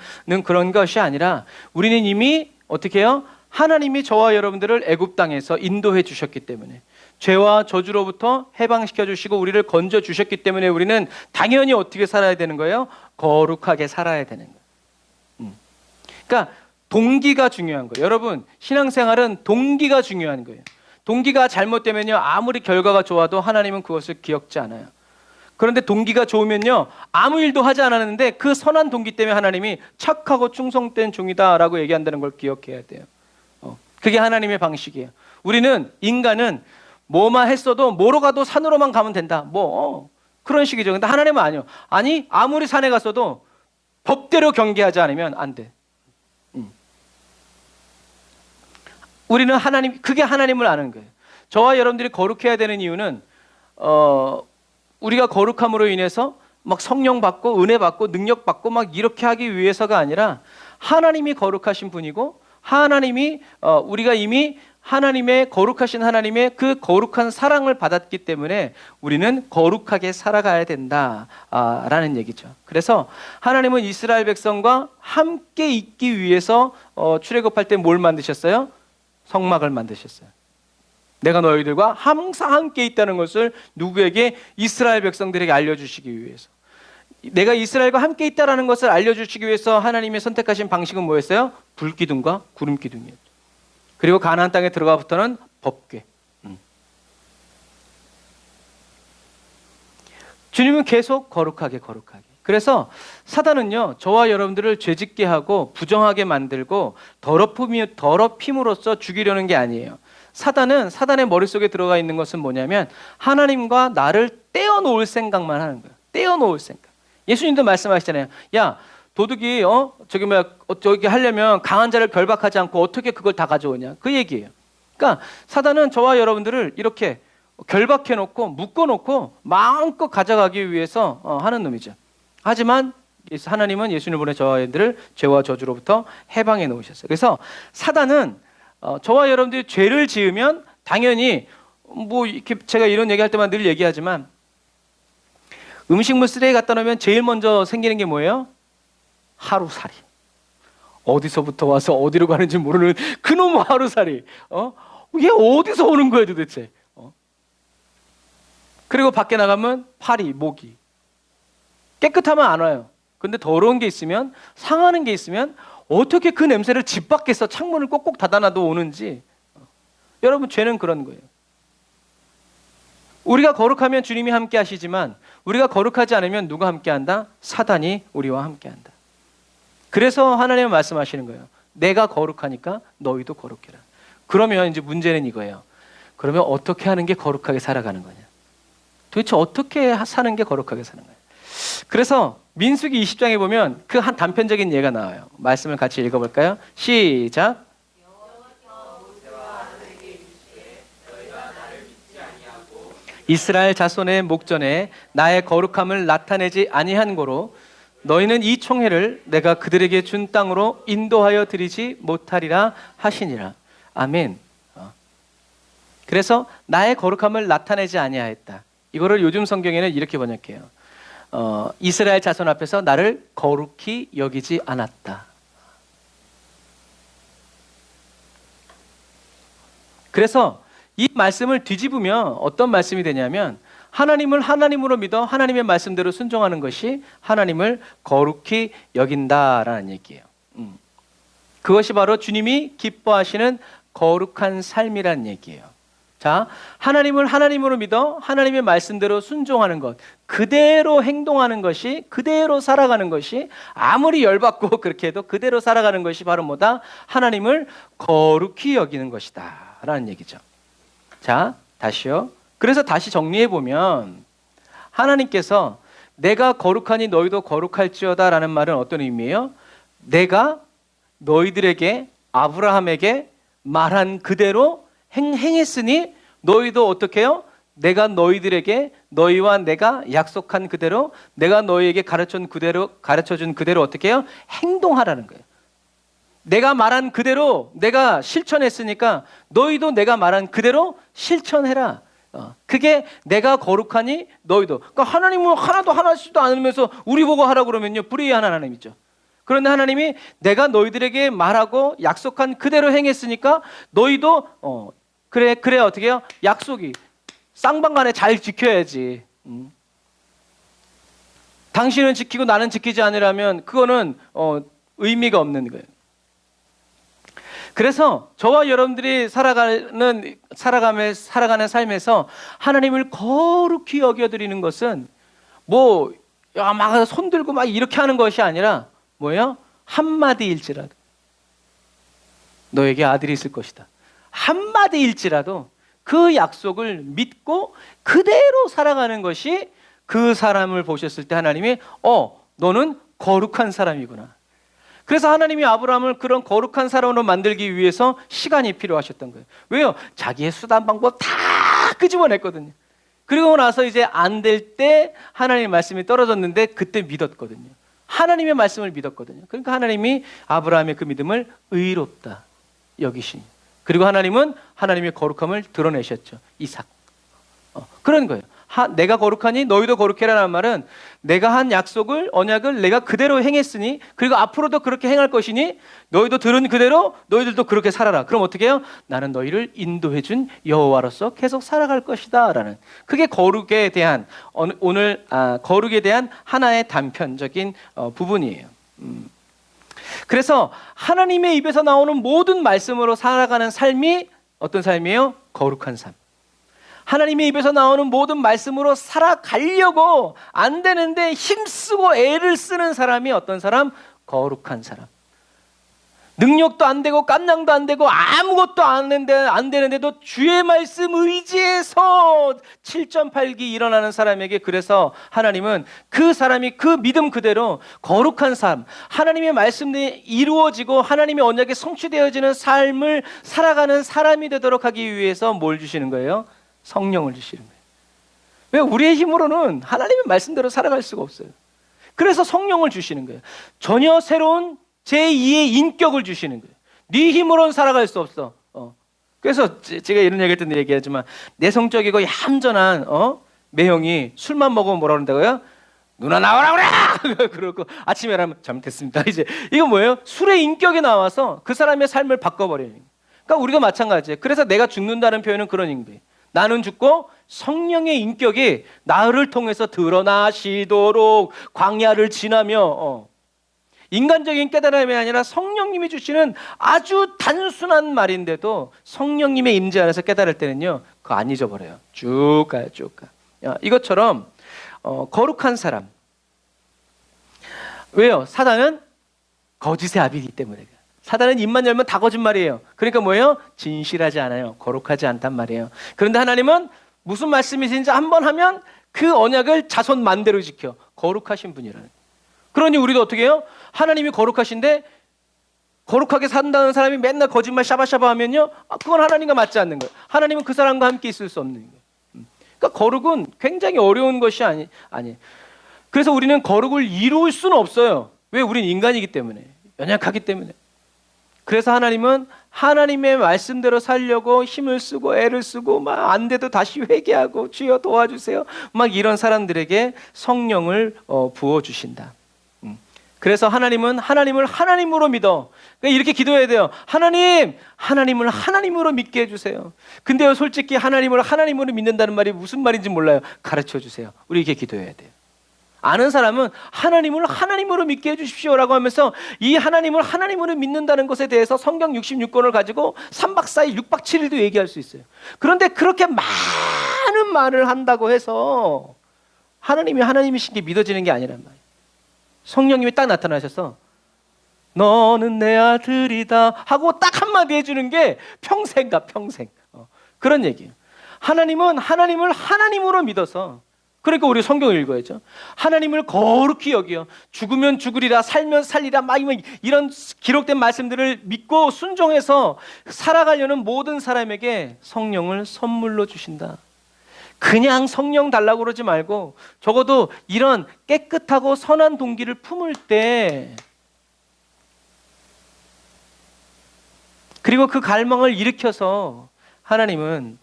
그런 것이 아니라 우리는 이미 어떻게 해요? 하나님이 저와 여러분들을 애굽 땅에서 인도해 주셨기 때문에 죄와 저주로부터 해방시켜 주시고 우리를 건져 주셨기 때문에 우리는 당연히 어떻게 살아야 되는 거예요? 거룩하게 살아야 되는 거예요. 그러니까 동기가 중요한 거예요. 여러분, 신앙생활은 동기가 중요한 거예요. 동기가 잘못되면요, 아무리 결과가 좋아도 하나님은 그것을 기억지 않아요. 그런데 동기가 좋으면요, 아무 일도 하지 않았는데 그 선한 동기 때문에 하나님이 착하고 충성된 종이다라고 얘기한다는 걸 기억해야 돼요. 그게 하나님의 방식이에요. 인간은 뭐만 했어도 뭐로 가도 산으로만 가면 된다. 그런 식이죠. 근데 하나님은 아니요. 아니, 아무리 산에 갔어도 법대로 경계하지 않으면 안 돼. 우리는 그게 하나님을 아는 거예요. 저와 여러분들이 거룩해야 되는 이유는 우리가 거룩함으로 인해서 막 성령 받고 은혜 받고 능력 받고 막 이렇게 하기 위해서가 아니라 하나님이 거룩하신 분이고 우리가 이미 거룩하신 하나님의 그 거룩한 사랑을 받았기 때문에 우리는 거룩하게 살아가야 된다라는 얘기죠. 그래서 하나님은 이스라엘 백성과 함께 있기 위해서 출애굽할 때 뭘 만드셨어요? 성막을 만드셨어요. 내가 너희들과 항상 함께 있다는 것을 누구에게? 이스라엘 백성들에게 알려주시기 위해서. 내가 이스라엘과 함께 있다는 것을 알려주시기 위해서 하나님이 선택하신 방식은 뭐였어요? 불기둥과 구름기둥이었죠. 그리고 가나안 땅에 들어가부터는 법궤. 주님은 계속 거룩하게. 그래서 사단은요, 저와 여러분들을 죄짓게 하고 부정하게 만들고 더럽힘으로써 죽이려는 게 아니에요. 사단의 머릿속에 들어가 있는 것은 뭐냐면 하나님과 나를 떼어놓을 생각만 하는 거예요. 떼어놓을 생각. 예수님도 말씀하시잖아요. 야, 도둑이 저기 하려면 강한 자를 결박하지 않고 어떻게 그걸 다 가져오냐. 그 얘기예요. 그러니까 사단은 저와 여러분들을 이렇게 결박해놓고 묶어놓고 마음껏 가져가기 위해서 하는 놈이죠. 하지만 하나님은 예수님을 보내 저와 여러분들을 죄와 저주로부터 해방해 놓으셨어요. 그래서 사단은 저와 여러분들이 죄를 지으면 당연히 이렇게 제가 이런 얘기할 때만 늘 얘기하지만 음식물 쓰레기 갖다 놓으면 제일 먼저 생기는 게 뭐예요? 하루살이. 어디서부터 와서 어디로 가는지 모르는 그놈 하루살이. 얘 어디서 오는 거야 도대체? 그리고 밖에 나가면 파리, 모기. 깨끗하면 안 와요. 근데 더러운 게 있으면, 상하는 게 있으면 어떻게 그 냄새를 집 밖에서 창문을 꼭꼭 닫아놔도 오는지. 여러분, 죄는 그런 거예요. 우리가 거룩하면 주님이 함께 하시지만 우리가 거룩하지 않으면 누가 함께 한다? 사단이 우리와 함께 한다. 그래서 하나님은 말씀하시는 거예요. 내가 거룩하니까 너희도 거룩해라. 그러면 이제 문제는 이거예요. 그러면 어떻게 하는 게 거룩하게 살아가는 거냐? 도대체 어떻게 사는 게 거룩하게 사는 거냐? 그래서 민수기 20장에 보면 그 한 단편적인 예가 나와요. 말씀을 같이 읽어볼까요? 시작. 이스라엘 자손의 목전에 나의 거룩함을 나타내지 아니한 고로 너희는 이 총회를 내가 그들에게 준 땅으로 인도하여 드리지 못하리라 하시니라. 아멘. 그래서 나의 거룩함을 나타내지 아니하였다. 이거를 요즘 성경에는 이렇게 번역해요. 이스라엘 자손 앞에서 나를 거룩히 여기지 않았다. 그래서 이 말씀을 뒤집으면 어떤 말씀이 되냐면 하나님을 하나님으로 믿어 하나님의 말씀대로 순종하는 것이 하나님을 거룩히 여긴다라는 얘기예요. 그것이 바로 주님이 기뻐하시는 거룩한 삶이라는 얘기예요. 자, 하나님을 하나님으로 믿어 하나님의 말씀대로 순종하는 것, 그대로 행동하는 것이, 그대로 살아가는 것이, 아무리 열받고 그렇게 해도 그대로 살아가는 것이 바로 뭐다? 하나님을 거룩히 여기는 것이다 라는 얘기죠. 자, 다시요. 그래서 다시 정리해 보면 하나님께서 내가 거룩하니 너희도 거룩할지어다 라는 말은 어떤 의미예요? 내가 너희들에게, 아브라함에게 말한 그대로 행했으니 너희도 어떻게 해요? 내가 너희들에게, 너희와 내가 약속한 그대로, 내가 너희에게 가르쳐준 그대로 어떻게 해요? 행동하라는 거예요. 내가 말한 그대로 내가 실천했으니까 너희도 내가 말한 그대로 실천해라. 그게 내가 거룩하니 너희도. 그러니까 하나님은 하나도 하나씩도 않으면서 우리 보고 하라 그러면요, 불의한 하나님이죠. 그런데 하나님이 내가 너희들에게 말하고 약속한 그대로 행했으니까 너희도 그래 어떻게 해요? 약속이 쌍방간에 잘 지켜야지. 당신은 지키고 나는 지키지 않으려면 그거는 의미가 없는 거예요. 그래서 저와 여러분들이 살아가는 삶에서 하나님을 거룩히 여겨드리는 것은 막 손들고 막 이렇게 하는 것이 아니라 뭐예요? 한마디일지라도 너에게 아들이 있을 것이다. 한마디일지라도 그 약속을 믿고 그대로 살아가는 것이 그 사람을 보셨을 때 하나님이 너는 거룩한 사람이구나. 그래서 하나님이 아브라함을 그런 거룩한 사람으로 만들기 위해서 시간이 필요하셨던 거예요. 왜요? 자기의 수단 방법 다 끄집어냈거든요. 그리고 나서 이제 안 될 때 하나님의 말씀이 떨어졌는데 그때 믿었거든요. 하나님의 말씀을 믿었거든요. 그러니까 하나님이 아브라함의 그 믿음을 의롭다 여기시니. 그리고 하나님은 하나님의 거룩함을 드러내셨죠. 이삭. 그런 거예요. 내가 거룩하니 너희도 거룩해라는 말은 내가 한 약속을, 언약을 내가 그대로 행했으니, 그리고 앞으로도 그렇게 행할 것이니 너희도 들은 그대로 너희들도 그렇게 살아라. 그럼 어떻게 해요? 나는 너희를 인도해 준 여호와로서 계속 살아갈 것이다 라는, 그게 거룩에 대한 거룩에 대한 하나의 단편적인 부분이에요. 그래서 하나님의 입에서 나오는 모든 말씀으로 살아가는 삶이 어떤 삶이에요? 거룩한 삶. 하나님의 입에서 나오는 모든 말씀으로 살아가려고 안 되는데 힘쓰고 애를 쓰는 사람이 어떤 사람? 거룩한 사람. 능력도 안 되고 깜냥도 안 되고 아무것도 안 되는데도 주의 말씀 의지해서 7.8기 일어나는 사람에게, 그래서 하나님은 그 사람이 그 믿음 그대로 거룩한 삶, 하나님의 말씀이 이루어지고 하나님의 언약이 성취되어지는 삶을 살아가는 사람이 되도록 하기 위해서 뭘 주시는 거예요? 성령을 주시는 거예요. 왜? 우리의 힘으로는 하나님의 말씀대로 살아갈 수가 없어요. 그래서 성령을 주시는 거예요. 전혀 새로운 제2의 인격을 주시는 거예요. 네 힘으로는 살아갈 수 없어. 그래서 제가 이런 얘기할 때도 얘기하지만 내성적이고 얌전한 매형이 술만 먹으면 뭐라 그런다고요? 누나 나와라 그래! 그러고 아침에 일어나면 잘못했습니다. 이제 이거 뭐예요? 술의 인격이 나와서 그 사람의 삶을 바꿔버리는 거예요. 그러니까 우리가 마찬가지예요. 그래서 내가 죽는다는 표현은 그런 의미예요. 나는 죽고 성령의 인격이 나를 통해서 드러나시도록 광야를 지나며 인간적인 깨달음이 아니라 성령님이 주시는 아주 단순한 말인데도 성령님의 임재 안에서 깨달을 때는요, 그거 안 잊어버려요. 쭉 가요, 쭉 가. 이것처럼 거룩한 사람. 왜요? 사단은 거짓의 아비이기 때문에. 사단은 입만 열면 다 거짓말이에요. 그러니까 뭐예요? 진실하지 않아요. 거룩하지 않단 말이에요. 그런데 하나님은 무슨 말씀이신지 한번 하면 그 언약을 자손 만대로 지켜. 거룩하신 분이라는 거예요. 그러니 우리도 어떻게 해요? 하나님이 거룩하신데 거룩하게 산다는 사람이 맨날 거짓말 샤바샤바 하면요, 그건 하나님과 맞지 않는 거예요. 하나님은 그 사람과 함께 있을 수 없는 거예요. 그러니까 거룩은 굉장히 어려운 것이 아니. 그래서 우리는 거룩을 이룰 수는 없어요. 왜? 우린 인간이기 때문에, 연약하기 때문에. 그래서 하나님은 하나님의 말씀대로 살려고 힘을 쓰고 애를 쓰고 막 안 돼도 다시 회개하고 주여 도와주세요. 막 이런 사람들에게 성령을 부어주신다. 그래서 하나님은 하나님을 하나님으로 믿어. 그러니까 이렇게 기도해야 돼요. 하나님을 하나님으로 믿게 해주세요. 근데요, 솔직히 하나님을 하나님으로 믿는다는 말이 무슨 말인지 몰라요. 가르쳐 주세요. 우리 이렇게 기도해야 돼요. 아는 사람은 하나님을 하나님으로 믿게 해주십시오라고 하면서 이 하나님을 하나님으로 믿는다는 것에 대해서 성경 66권을 가지고 3박 4일 6박 7일도 얘기할 수 있어요. 그런데 그렇게 많은 말을 한다고 해서 하나님이 하나님이신 게 믿어지는 게 아니란 말이에요. 성령님이 딱 나타나셔서 너는 내 아들이다 하고 딱 한마디 해주는 게 평생 그런 얘기예요. 하나님은 하나님을 하나님으로 믿어서, 그러니까 우리 성경을 읽어야죠. 하나님을 거룩히 여기요, 죽으면 죽으리라, 살면 살리라, 막 이런 기록된 말씀들을 믿고 순종해서 살아가려는 모든 사람에게 성령을 선물로 주신다. 그냥 성령 달라고 그러지 말고 적어도 이런 깨끗하고 선한 동기를 품을 때, 그리고 그 갈망을 일으켜서 하나님은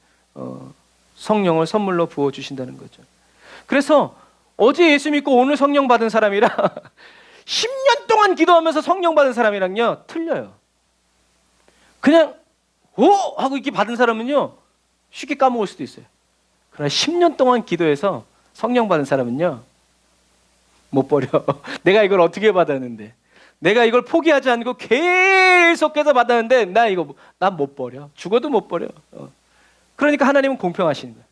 성령을 선물로 부어주신다는 거죠. 그래서 어제 예수 믿고 오늘 성령 받은 사람이랑 10년 동안 기도하면서 성령 받은 사람이랑요 틀려요. 그냥 오 하고 이렇게 받은 사람은요 쉽게 까먹을 수도 있어요. 그러나 10년 동안 기도해서 성령 받은 사람은요 못 버려. 내가 이걸 어떻게 받았는데, 내가 이걸 포기하지 않고 계속해서 받았는데 난 못 버려. 죽어도 못 버려. 그러니까 하나님은 공평하신 거예요.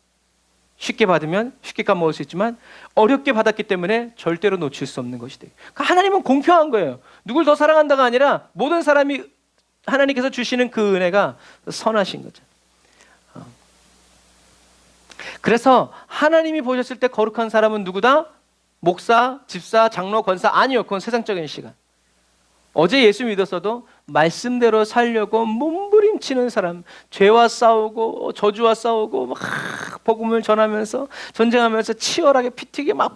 쉽게 받으면 쉽게 까먹을 수 있지만 어렵게 받았기 때문에 절대로 놓칠 수 없는 것이 돼요. 그러니까 하나님은 공평한 거예요. 누굴 더 사랑한다가 아니라 모든 사람이 하나님께서 주시는 그 은혜가 선하신 거죠. 그래서 하나님이 보셨을 때 거룩한 사람은 누구다? 목사, 집사, 장로, 권사 아니요. 그건 세상적인 시간. 어제 예수 믿었어도 말씀대로 살려고 몸부림치는 사람, 죄와 싸우고 저주와 싸우고 막 복음을 전하면서 전쟁하면서 치열하게 피 튀게 막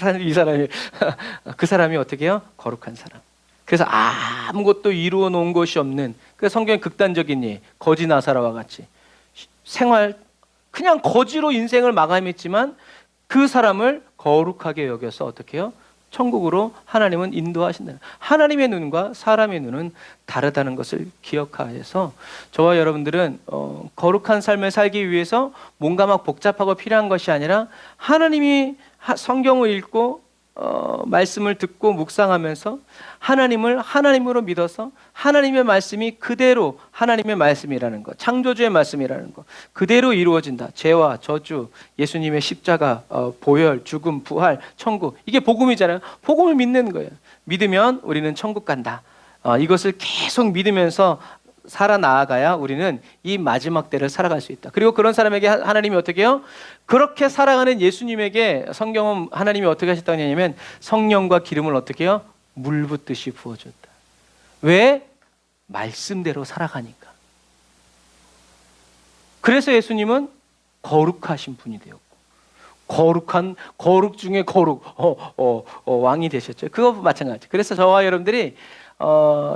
하는 이 사람이 그 사람이 어떻게 해요? 거룩한 사람. 그래서 아무것도 이루어 놓은 것이 없는, 그 성경의 극단적인 예, 거지 나사라와 같이 생활 그냥 거지로 인생을 마감했지만 그 사람을 거룩하게 여겨서 어떻게 해요? 천국으로 하나님은 인도하신다. 하나님의 눈과 사람의 눈은 다르다는 것을 기억하여서 저와 여러분들은 거룩한 삶을 살기 위해서 뭔가 막 복잡하고 필요한 것이 아니라 하나님이 성경을 읽고 말씀을 듣고 묵상하면서 하나님을 하나님으로 믿어서 하나님의 말씀이 그대로 하나님의 말씀이라는 것, 창조주의 말씀이라는 것 그대로 이루어진다. 죄와 저주, 예수님의 십자가, 보혈, 죽음, 부활, 천국, 이게 복음이잖아요. 복음을 믿는 거예요. 믿으면 우리는 천국 간다. 이것을 계속 믿으면서 살아나아가야 우리는 이 마지막 때를 살아갈 수 있다. 그리고 그런 사람에게 하나님이 어떻게 해요? 그렇게 살아가는 예수님에게 성경은 하나님이 어떻게 하셨다고 하냐면 성령과 기름을 어떻게 해요? 물 붓듯이 부어줬다. 왜? 말씀대로 살아가니까. 그래서 예수님은 거룩하신 분이 되었고 거룩 중에 거룩 왕이 되셨죠. 그거 마찬가지. 그래서 저와 여러분들이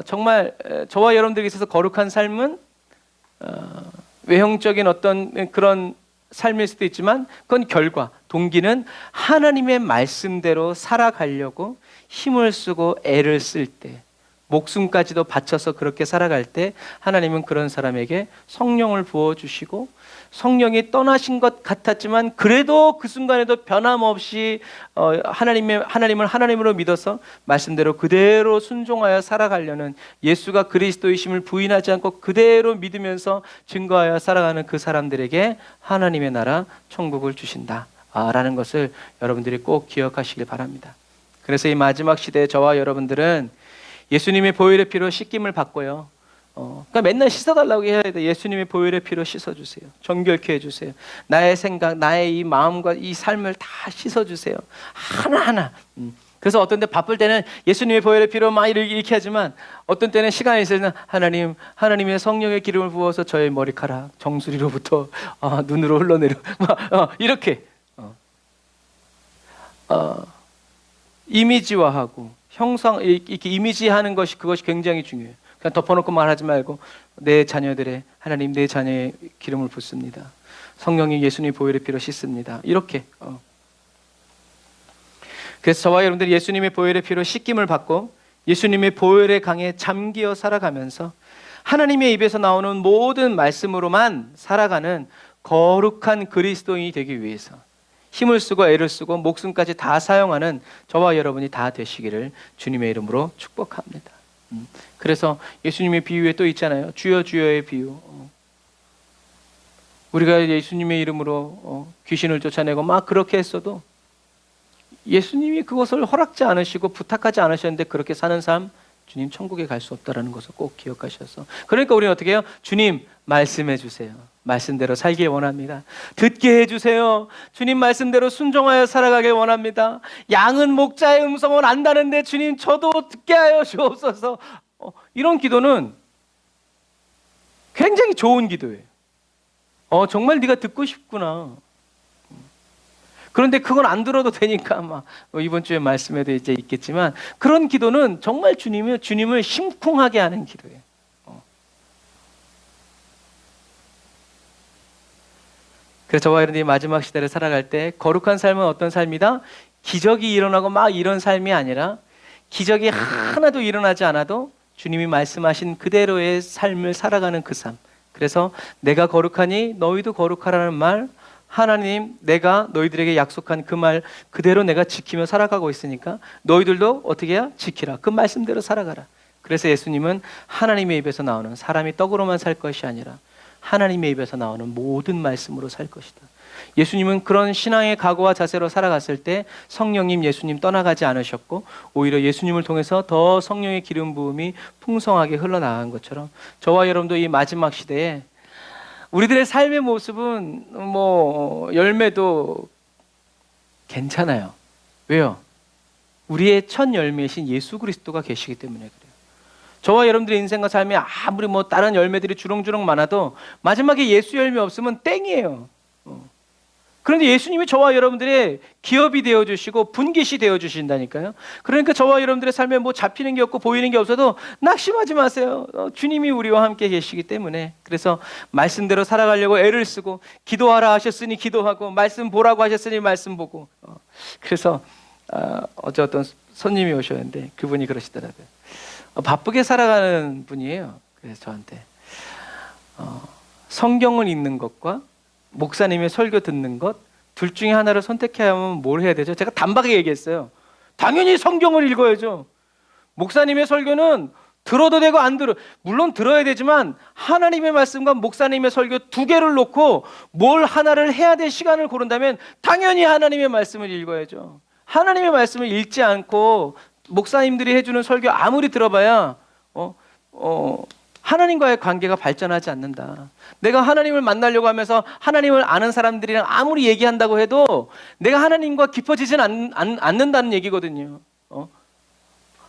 정말 저와 여러분들에게 있어서 거룩한 삶은 외형적인 어떤 그런 삶일 수도 있지만 그건 결과, 동기는 하나님의 말씀대로 살아가려고 힘을 쓰고 애를 쓸 때, 목숨까지도 바쳐서 그렇게 살아갈 때 하나님은 그런 사람에게 성령을 부어주시고, 성령이 떠나신 것 같았지만 그래도 그 순간에도 변함없이 하나님을 하나님으로 믿어서 말씀대로 그대로 순종하여 살아가려는, 예수가 그리스도이심을 부인하지 않고 그대로 믿으면서 증거하여 살아가는 그 사람들에게 하나님의 나라 천국을 주신다 라는 것을 여러분들이 꼭 기억하시길 바랍니다. 그래서 이 마지막 시대에 저와 여러분들은 예수님의 보혈의 피로 씻김을 받고요. 그러니까 맨날 씻어달라고 해야 돼. 예수님의 보혈의 피로 씻어주세요. 정결케 해주세요. 나의 생각, 나의 이 마음과 이 삶을 다 씻어주세요. 하나하나. 그래서 어떤 때 바쁠 때는 예수님의 보혈의 피로 막 이렇게 하지만 어떤 때는 시간이 있으면 하나님의 성령의 기름을 부어서 저의 머리카락 정수리로부터 눈으로 흘러내려 이렇게 이미지화하고 형상 이렇게 이미지하는 것이 그것이 굉장히 중요해요. 그냥 덮어놓고 말하지 말고 내 자녀들의 하나님 내 자녀의 기름을 붓습니다. 성령이 예수님 보혈의 피로 씻습니다. 이렇게 그래서 저와 여러분들이 예수님의 보혈의 피로 씻김을 받고 예수님의 보혈의 강에 잠기어 살아가면서 하나님의 입에서 나오는 모든 말씀으로만 살아가는 거룩한 그리스도인이 되기 위해서 힘을 쓰고 애를 쓰고 목숨까지 다 사용하는 저와 여러분이 다 되시기를 주님의 이름으로 축복합니다. 그래서 예수님의 비유에 또 있잖아요. 주여 주여의 비유. 우리가 예수님의 이름으로 귀신을 쫓아내고 막 그렇게 했어도 예수님이 그것을 허락지 않으시고 부탁하지 않으셨는데 그렇게 사는 삶 주님 천국에 갈 수 없다는 것을 꼭 기억하셔서 그러니까 우리는 어떻게 해요? 주님 말씀해 주세요. 말씀대로 살길 원합니다. 듣게 해주세요. 주님 말씀대로 순종하여 살아가길 원합니다. 양은 목자의 음성을 안다는데 주님 저도 듣게 하여 주옵소서. 이런 기도는 굉장히 좋은 기도예요. 정말 네가 듣고 싶구나. 그런데 그건 안 들어도 되니까 막 이번 주에 말씀에도 이제 있겠지만 그런 기도는 정말 주님을 심쿵하게 하는 기도예요. 그래서 저와 여러분이 마지막 시대를 살아갈 때 거룩한 삶은 어떤 삶이다? 기적이 일어나고 막 이런 삶이 아니라 기적이 하나도 일어나지 않아도 주님이 말씀하신 그대로의 삶을 살아가는 그 삶. 그래서 내가 거룩하니 너희도 거룩하라는 말, 하나님 내가 너희들에게 약속한 그 말 그대로 내가 지키며 살아가고 있으니까 너희들도 어떻게 해야? 지키라. 그 말씀대로 살아가라. 그래서 예수님은 하나님의 입에서 나오는 사람이 떡으로만 살 것이 아니라 하나님의 입에서 나오는 모든 말씀으로 살 것이다. 예수님은 그런 신앙의 각오와 자세로 살아갔을 때 성령님 예수님 떠나가지 않으셨고 오히려 예수님을 통해서 더 성령의 기름 부음이 풍성하게 흘러나간 것처럼 저와 여러분도 이 마지막 시대에 우리들의 삶의 모습은 열매도 괜찮아요. 왜요? 우리의 첫 열매이신 예수 그리스도가 계시기 때문에 그래요. 저와 여러분들의 인생과 삶이 아무리 다른 열매들이 주렁주렁 많아도 마지막에 예수 열매 없으면 땡이에요. 그런데 예수님이 저와 여러분들의 기업이 되어주시고 분깃이 되어주신다니까요. 그러니까 저와 여러분들의 삶에 잡히는 게 없고 보이는 게 없어도 낙심하지 마세요. 주님이 우리와 함께 계시기 때문에. 그래서 말씀대로 살아가려고 애를 쓰고 기도하라 하셨으니 기도하고 말씀 보라고 하셨으니 말씀 보고. 그래서 어제 어떤 손님이 오셨는데 그분이 그러시더라고요. 바쁘게 살아가는 분이에요. 그래서 저한테 성경을 읽는 것과 목사님의 설교 듣는 것 둘 중에 하나를 선택해야 하면 뭘 해야 되죠? 제가 단박에 얘기했어요. 당연히 성경을 읽어야죠. 목사님의 설교는 들어도 되고 안 들어 물론 들어야 되지만 하나님의 말씀과 목사님의 설교 두 개를 놓고 뭘 하나를 해야 될 시간을 고른다면 당연히 하나님의 말씀을 읽어야죠. 하나님의 말씀을 읽지 않고 목사님들이 해주는 설교 아무리 들어봐야 하나님과의 관계가 발전하지 않는다. 내가 하나님을 만나려고 하면서 하나님을 아는 사람들이랑 아무리 얘기한다고 해도 내가 하나님과 깊어지진 않는다는 얘기거든요.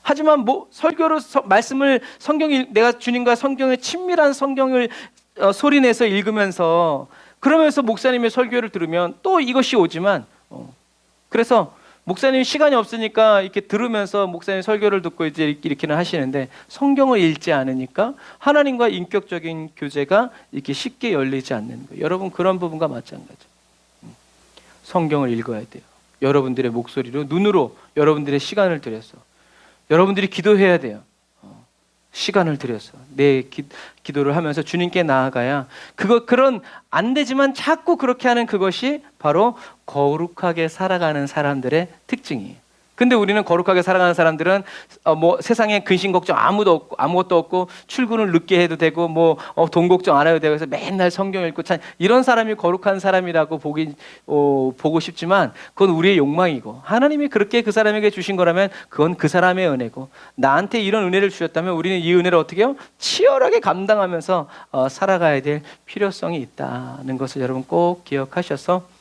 하지만 설교로 말씀을 내가 주님과 성경의 친밀한 성경을 소리내서 읽으면서 그러면서 목사님의 설교를 들으면 또 이것이 오지만 그래서 목사님 시간이 없으니까 이렇게 들으면서 목사님 설교를 듣고 이제 이렇게는 하시는데 성경을 읽지 않으니까 하나님과 인격적인 교제가 이렇게 쉽게 열리지 않는 거예요. 여러분 그런 부분과 마찬가지. 성경을 읽어야 돼요. 여러분들의 목소리로 눈으로 여러분들의 시간을 들여서 여러분들이 기도해야 돼요. 시간을 들여서 내 기도를 하면서 주님께 나아가야 그런 안 되지만 자꾸 그렇게 하는 그것이 바로 거룩하게 살아가는 사람들의 특징이에요. 근데 우리는 거룩하게 살아가는 사람들은 세상에 근심 걱정 아무것도 없고 출근을 늦게 해도 되고 돈 걱정 안 해도 되고 해서 맨날 성경 읽고 참 이런 사람이 거룩한 사람이라고 보고 싶지만 그건 우리의 욕망이고 하나님이 그렇게 그 사람에게 주신 거라면 그건 그 사람의 은혜고 나한테 이런 은혜를 주셨다면 우리는 이 은혜를 어떻게 해요? 치열하게 감당하면서 살아가야 될 필요성이 있다는 것을 여러분 꼭 기억하셔서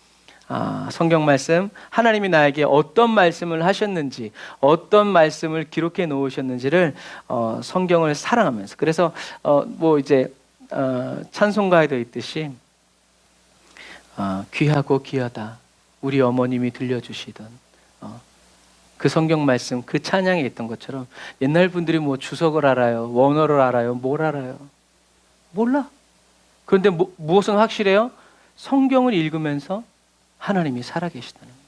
성경 말씀, 하나님이 나에게 어떤 말씀을 하셨는지, 어떤 말씀을 기록해 놓으셨는지를 성경을 사랑하면서, 그래서 찬송가에 되어 있듯이 귀하고 귀하다 우리 어머님이 들려주시던 그 성경 말씀, 그 찬양에 있던 것처럼, 옛날 분들이 뭐 주석을 알아요, 원어를 알아요, 뭘 알아요? 몰라. 그런데 무엇은 확실해요? 성경을 읽으면서 하나님이 살아계시다는 거예요.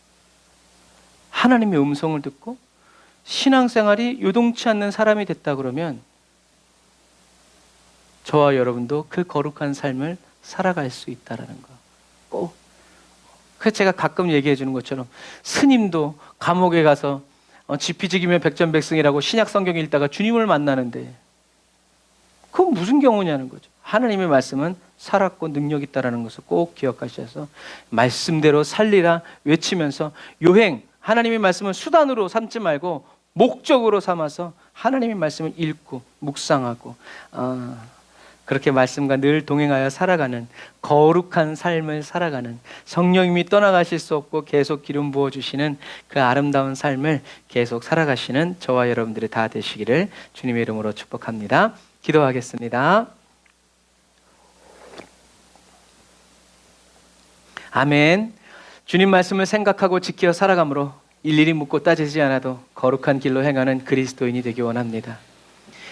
하나님의 음성을 듣고 신앙생활이 요동치 않는 사람이 됐다 그러면 저와 여러분도 그 거룩한 삶을 살아갈 수 있다라는 거. 꼭. 그래서 제가 가끔 얘기해 주는 것처럼 스님도 감옥에 가서 지피지기면 백전백승이라고 신약 성경 읽다가 주님을 만나는데 그건 무슨 경우냐는 거죠. 하나님의 말씀은 살았고 능력 있다라는 것을 꼭 기억하셔서 말씀대로 살리라 외치면서 요행, 하나님의 말씀은 수단으로 삼지 말고 목적으로 삼아서 하나님의 말씀을 읽고 묵상하고 그렇게 말씀과 늘 동행하여 살아가는 거룩한 삶을 살아가는, 성령님이 떠나가실 수 없고 계속 기름 부어주시는 그 아름다운 삶을 계속 살아가시는 저와 여러분들이 다 되시기를 주님의 이름으로 축복합니다. 기도하겠습니다. 아멘. 주님 말씀을 생각하고 지켜 살아감으로 일일이 묻고 따지지 않아도 거룩한 길로 행하는 그리스도인이 되기 원합니다.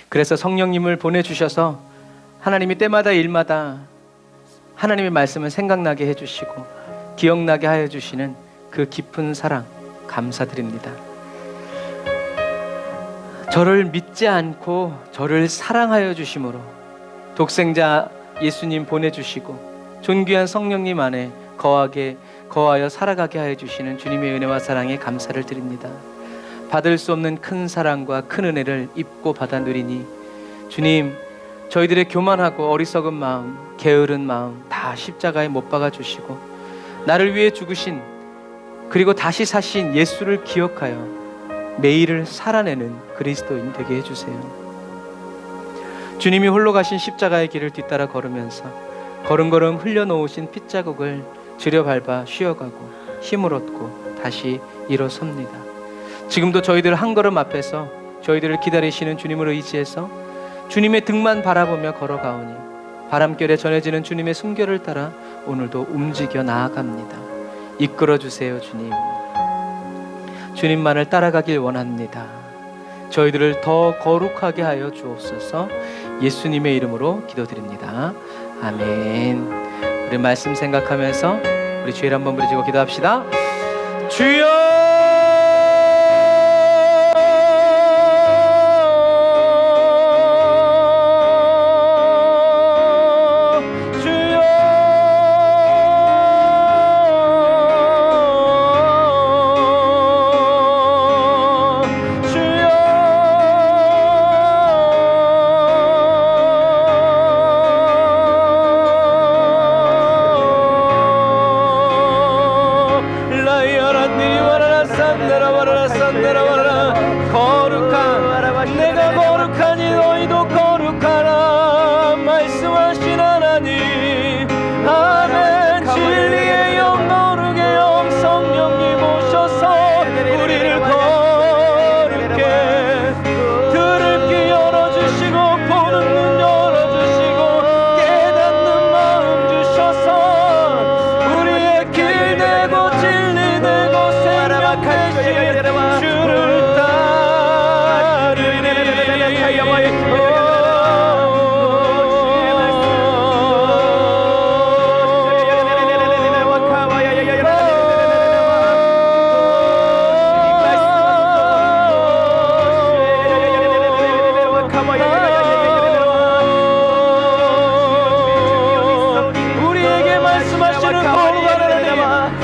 그래서 성령님을 보내주셔서 하나님이 때마다 일마다 하나님의 말씀을 생각나게 해주시고 기억나게 하여 주시는 그 깊은 사랑 감사드립니다. 저를 믿지 않고 저를 사랑하여 주심으로 독생자 예수님 보내주시고 존귀한 성령님 안에 거하여 살아가게 하여 주시는 주님의 은혜와 사랑에 감사를 드립니다. 받을 수 없는 큰 사랑과 큰 은혜를 입고 받아 누리니 주님, 저희들의 교만하고 어리석은 마음, 게으른 마음 다 십자가에 못 박아 주시고 나를 위해 죽으신 그리고 다시 사신 예수를 기억하여 매일을 살아내는 그리스도인 되게 해주세요. 주님이 홀로 가신 십자가의 길을 뒤따라 걸으면서 걸음걸음 흘려놓으신 핏자국을 들여밟아 쉬어가고 힘을 얻고 다시 일어섭니다. 지금도 저희들 한 걸음 앞에서 저희들을 기다리시는 주님을 의지해서 주님의 등만 바라보며 걸어가오니 바람결에 전해지는 주님의 숨결을 따라 오늘도 움직여 나아갑니다. 이끌어 주세요. 주님, 주님만을 따라가길 원합니다. 저희들을 더 거룩하게 하여 주옵소서. 예수님의 이름으로 기도드립니다. 아멘. 우리 말씀 생각하면서 우리 주의를 한번 부르짖고 기도합시다. 주여, 내가 거룩하니 너희도 거룩하라 말씀하신 하나님. 아멘. 진리의 영 거룩의 영 성령님 오셔서 우리를 거룩게 들을 귀 열어주시고 보는 눈 열어주시고 깨닫는 마음 주셔서 우리의 길 되고 진리 되고 생명 되신 주를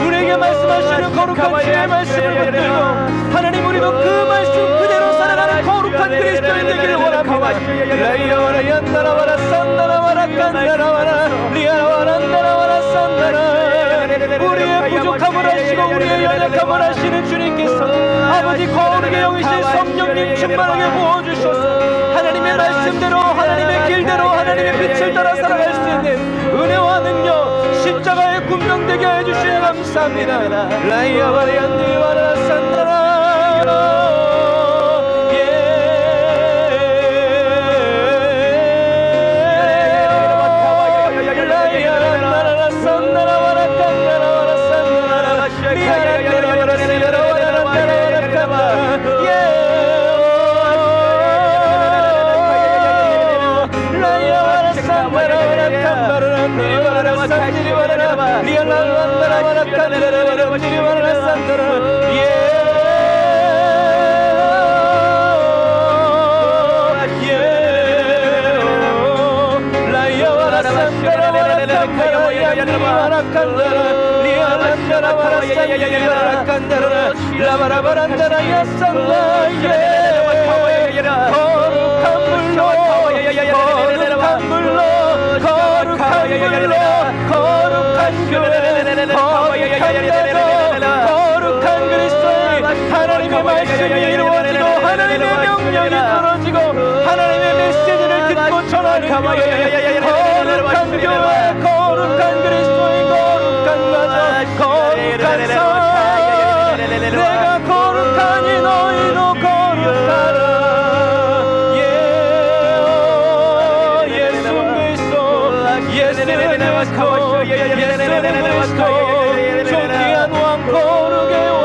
우리에게 말씀하시는 거룩한 주의 말씀을 붙들고 하나님, 우리도 그 말씀 그대로 살아가는 거룩한 그리스도인 되기를 원합니다. 우리의 부족함을 하시고 우리의 연약함을 하시는 주님께서 아버지 거룩의 영이신 성령님 충만하게 부어주셔서 하나님의 말씀대로 하나님의 길대로 하나님의 빛을 따라 살아갈 수 있는 은혜와 능력 십자가의 군병되게 해주시니 감사합니다. 감사합니다. 라이아바리안디 와라산다라 거룩한 그리스도의 하나님의 말씀이 이루어지고 하나님의 명령이 떨어지고 하나님의 메시지를 듣고 전하는 교회 거룩한 교회 거룩한 그리스도의 거룩한 가정 거룩한 삶 내가 거룩하니 너희도 거룩하라 예수 그리스도 예수 그리스도 예수 그리스도 존귀한 왕 거룩의 왕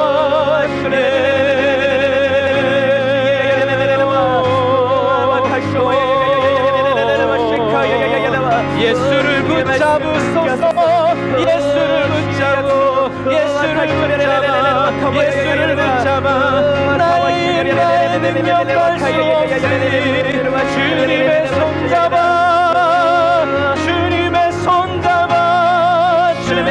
예수를 붙잡으소서 예수를 붙잡고 예수를 붙잡아 나의 능력 할 수 없으니 주님의 손잡아 주님의 손잡아 주님의 손잡아 주님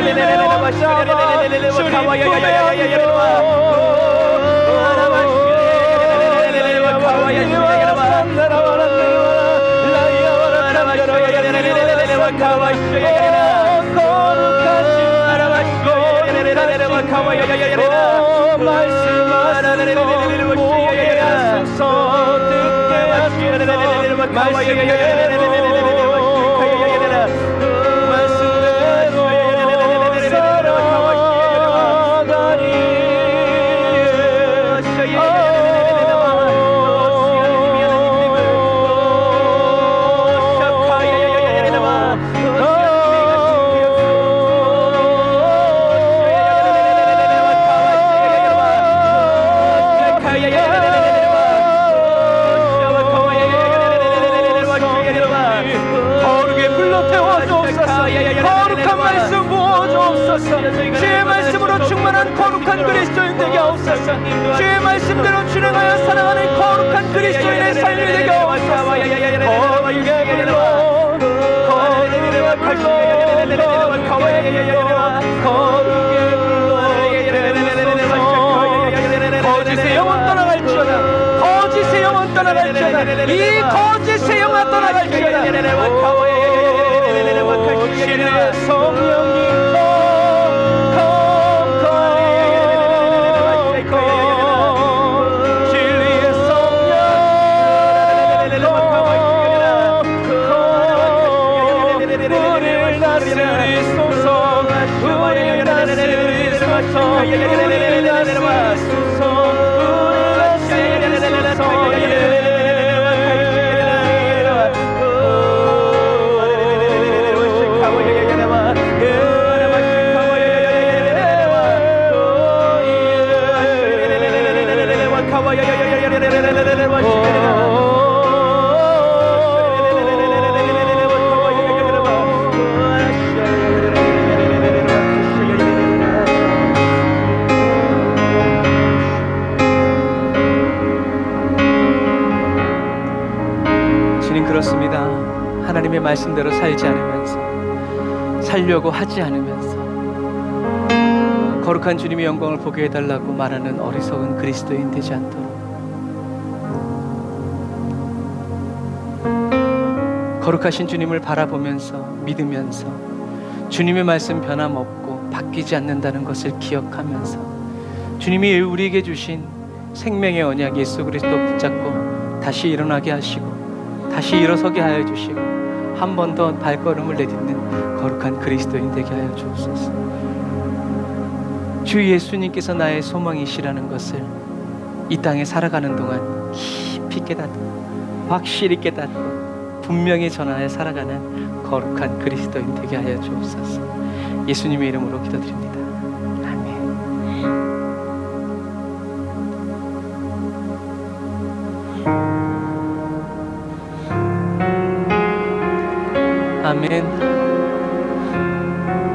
품에 주의 말씀으로 충만한 거룩한 그리스도인 되게 하옵소서. 주의 말씀대로 준행하여 살아가는 거룩한 그리스도인의 삶이 되게 하옵소서. 거룩의 불로 거짓의 영혼 떠나갈지어다. 거짓의 영혼 떠나갈지어다. 이 거짓의 영혼 떠나갈지어다. 주의 성령이 그렇습니다. 하나님의 말씀대로 살지 않으면서 살려고 하지 않으면서 거룩한 주님의 영광을 보게 해달라고 말하는 어리석은 그리스도인 되지 않도록 거룩하신 주님을 바라보면서 믿으면서 주님의 말씀 변함없고 바뀌지 않는다는 것을 기억하면서 주님이 우리에게 주신 생명의 언약 예수 그리스도 붙잡고 다시 일어나게 하시고 다시 일어서게 하여 주시고 한 번 더 발걸음을 내딛는 거룩한 그리스도인 되게 하여 주옵소서. 주 예수님께서 나의 소망이시라는 것을 이 땅에 살아가는 동안 깊이 깨닫고 확실히 깨닫고 분명히 전하여 살아가는 거룩한 그리스도인 되게 하여 주옵소서. 예수님의 이름으로 기도드립니다. 아멘.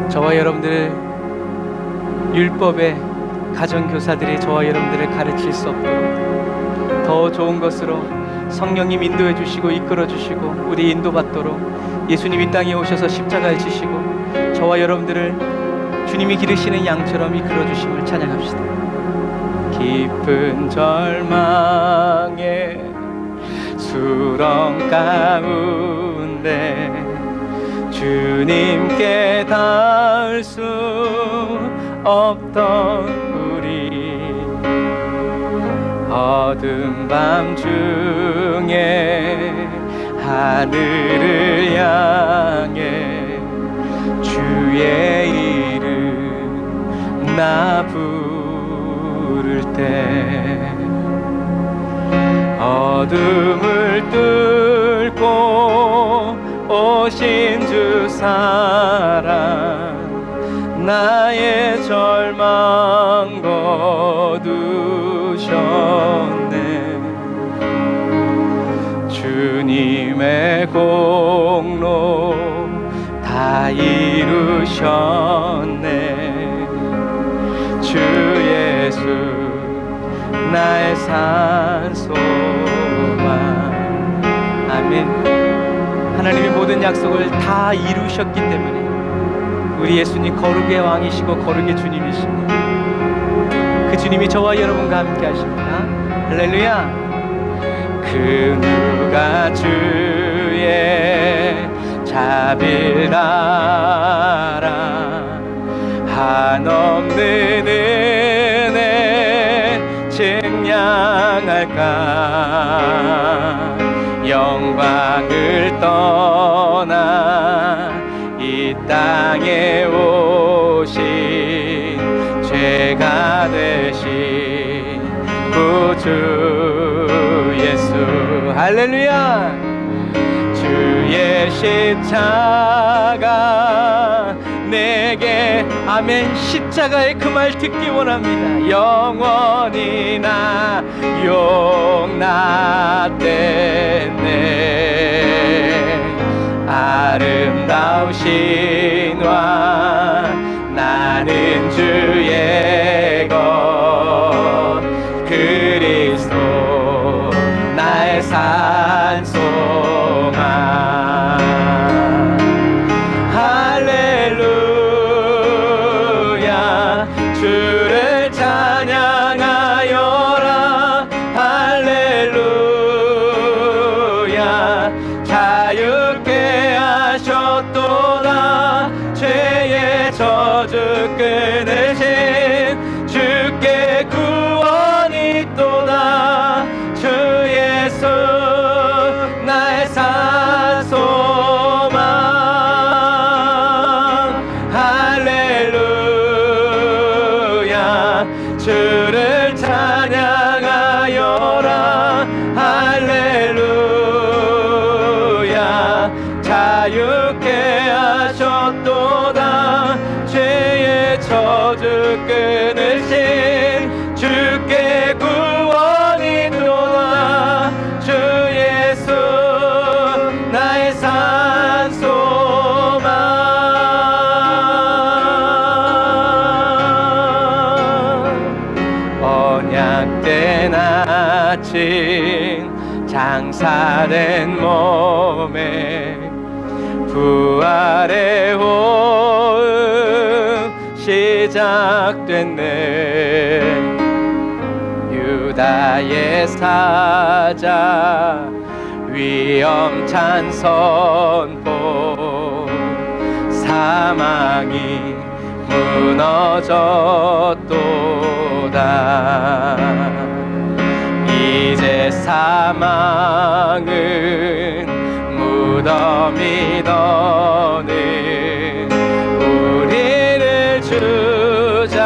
저와 여러분들 율법의 가정교사들이 저와 여러분들을 가르칠 수 없도록 더 좋은 것으로 성령님 인도해 주시고 이끌어 주시고 우리 인도받도록 예수님 이 땅에 오셔서 십자가에 지시고 저와 여러분들을 주님이 기르시는 양처럼 이끌어 주심을 찬양합시다. 깊은 절망에 수렁 가운데 주님께 닿을 수 없던 우리 어두운 밤 중에 하늘을 향해 주의 이름 나 부를 때 어둠을 뚫고 오신 주 사랑 나의 절망 거두셨네. 주님의 공로 다 이루셨네. 주 예수 나의 산소망. 아멘. 하나님의 모든 약속을 다 이루셨기 때문에 우리 예수님 거룩의 왕이시고 거룩의 주님이시고 그 주님이 저와 여러분과 함께 하십니다. 할렐루야. 그 누가 주의 자비를 알아 한없는 은혜 증량할까. 영광을 떠나 이 땅에 오신 죄가 되신 구주 예수. 할렐루야. 주의 십자가 내게 아멘. 십자가의 그 말 듣기 원합니다. 영원히 나 용납됐네. 아름다우신 왕 나는 주의 것 그리스도 나의 산소망. 할렐루야. 주를 찬양하여라. 할렐루야. 자유케 하셨도다. 죄의 저주 끊으신 주께 구원이 있도다. 주 예수 나의 산소망. 할렐루야. 주를 찬양하여라. 할렐루야. 자유케 하셨도다. 죄의 저주 끊으신 주께 구원이 있도다. 주 예수 나의 산소망. 언약된 아침 장사된 몸에 부활의 호흡 시작됐네. 유다의 사자 위엄찬 선포. 사망이 무너졌도다. 이제 사망은 무덤이 너는 우리를 주자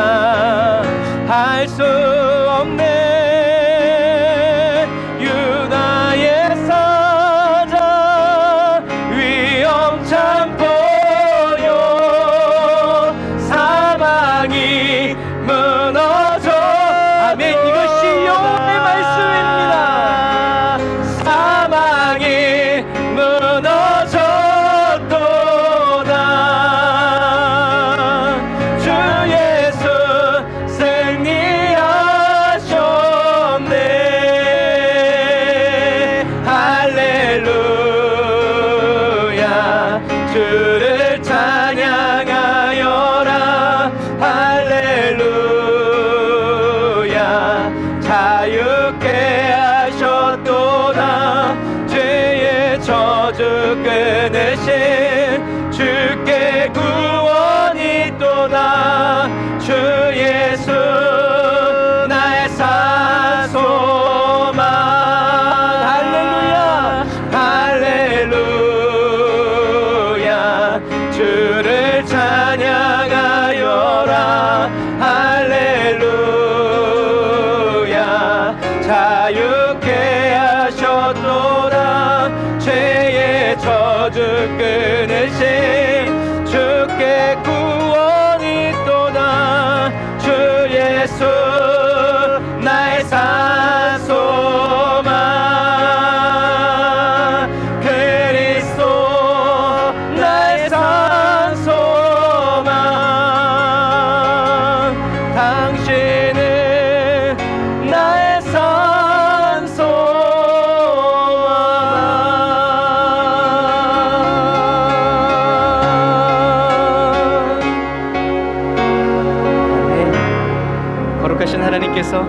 주님께서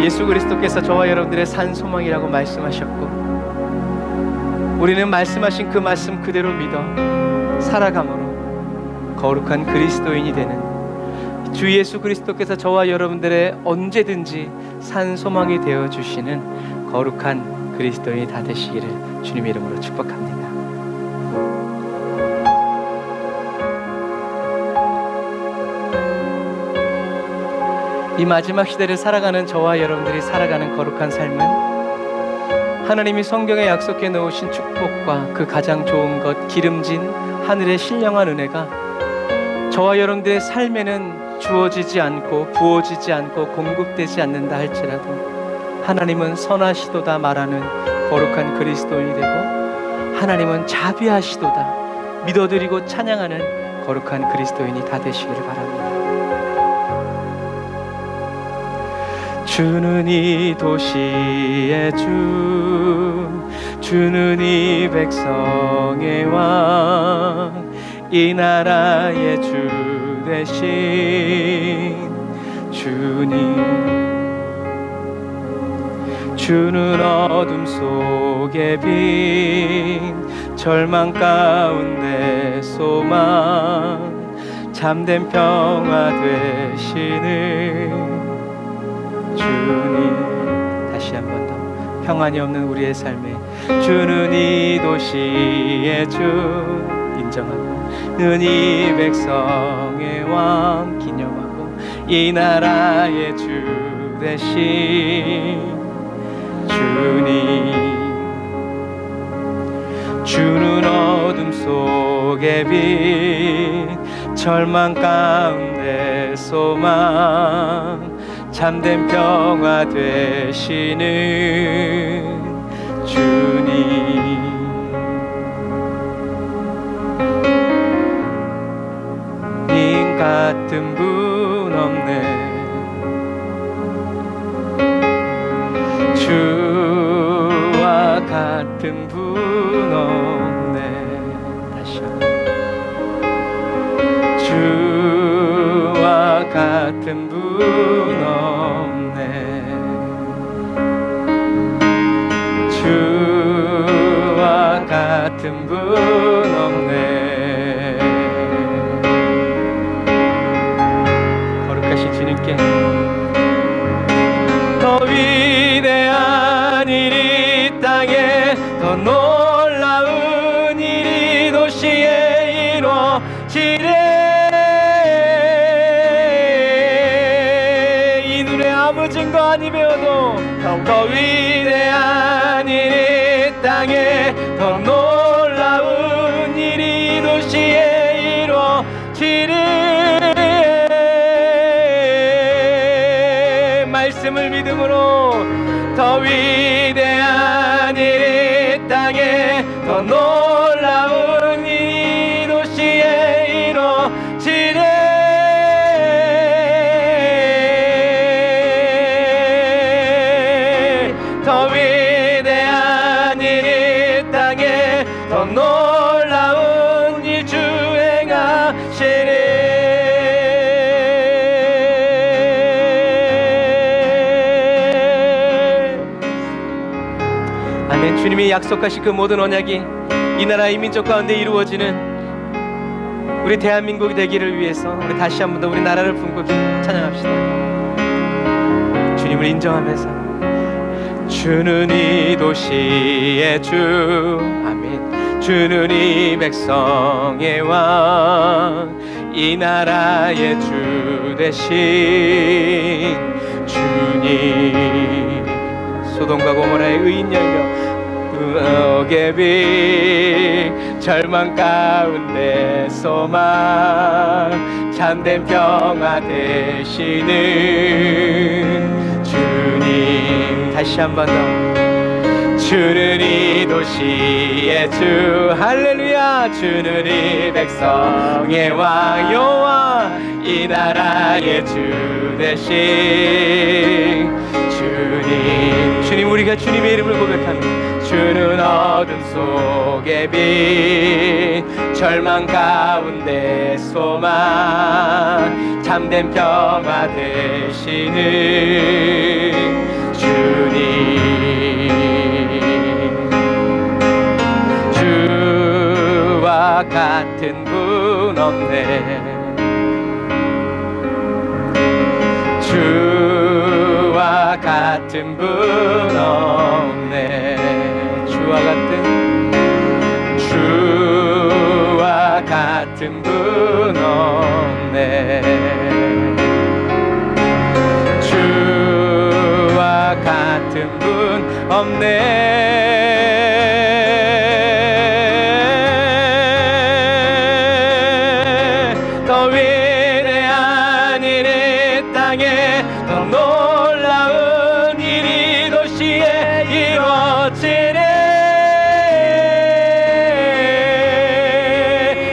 예수 그리스도께서 저와 여러분들의 산 소망이라고 말씀하셨고, 우리는 말씀하신 그 말씀 그대로 믿어 살아감으로 거룩한 그리스도인이 되는 주 예수 그리스도께서 저와 여러분들의 언제든지 산 소망이 되어 주시는 거룩한 그리스도인이 다 되시기를 주님의 이름으로 축복합니다. 이 마지막 시대를 살아가는 저와 여러분들이 살아가는 거룩한 삶은 하나님이 성경에 약속해 놓으신 축복과 그 가장 좋은 것, 기름진 하늘의 신령한 은혜가 저와 여러분들의 삶에는 주어지지 않고 부어지지 않고 공급되지 않는다 할지라도 하나님은 선하시도다 말하는 거룩한 그리스도인이 되고, 하나님은 자비하시도다 믿어드리고 찬양하는 거룩한 그리스도인이 다 되시기를 바랍니다. 주는 이 도시의 주, 주는 이 백성의 왕, 이 나라의 주 되신 주님. 주는 어둠 속에 빈 절망 가운데 소망, 참된 평화 되시는 주님. 다시 한 번 더 평안이 없는 우리의 삶에 주는 이 도시의 주 인정하고, 는 이 백성의 왕 기념하고, 이 나라의 주 되신 주님. 주는 어둠 속에 빛 절망 가운데 소망, 참된 평화 되시는 주님. 님 같은 분 없네, 주와 같은 분 없네. 다시 한번. 주와 같은 분 없네, 주와 같은 분 없네. 거룩하신 주님께 더 위대한 일이 이 땅에, 더 놀라운 일이 도시에 이루어지래. 이 눈에 아무 증거 아니 배워도 더 위대한 일이 이 땅에, 더 놀라운 일이 도시에 이루어지래. 말씀을 믿음으로 더 위대한 일이 이 땅에, 더 놀라운 일이 도시에 이루어지래. 더 위대한 일이 이 땅에, 더 놀라운 일 주 행하시리. 아멘. 주님이 약속하신 그 모든 언약이 이 나라 이 민족 가운데 이루어지는 우리 대한민국이 되기를 위해서 우리 다시 한 번 더 우리 나라를 품고 찬양합시다. 주님을 인정하면서 주는 이 도시의 주, 아멘. 주는 이 백성의 왕, 이 나라의 주 되신 주님. 소돔과 고모라의 의인 열려 흑의 빛 절망 가운데 소망, 참된 평화 되시는 주님. 다시 한 번 더 주는 이 도시의 주, 할렐루야. 주는 이 백성의 왕 여호와, 이 나라의 주 되신 주님. 주님, 우리가 주님의 이름을 고백합니다. 주는 어둠 속에 빛 절망 가운데 소망, 참된 평화 되시는 주님, 주와 같은 분 없네. 주와 같은 분 없네. 주와 같은 분 없네. 주와 같은 분 없네. 더 위대한 일이 땅에, 더 놀라운 일이 도시에 이루어지네.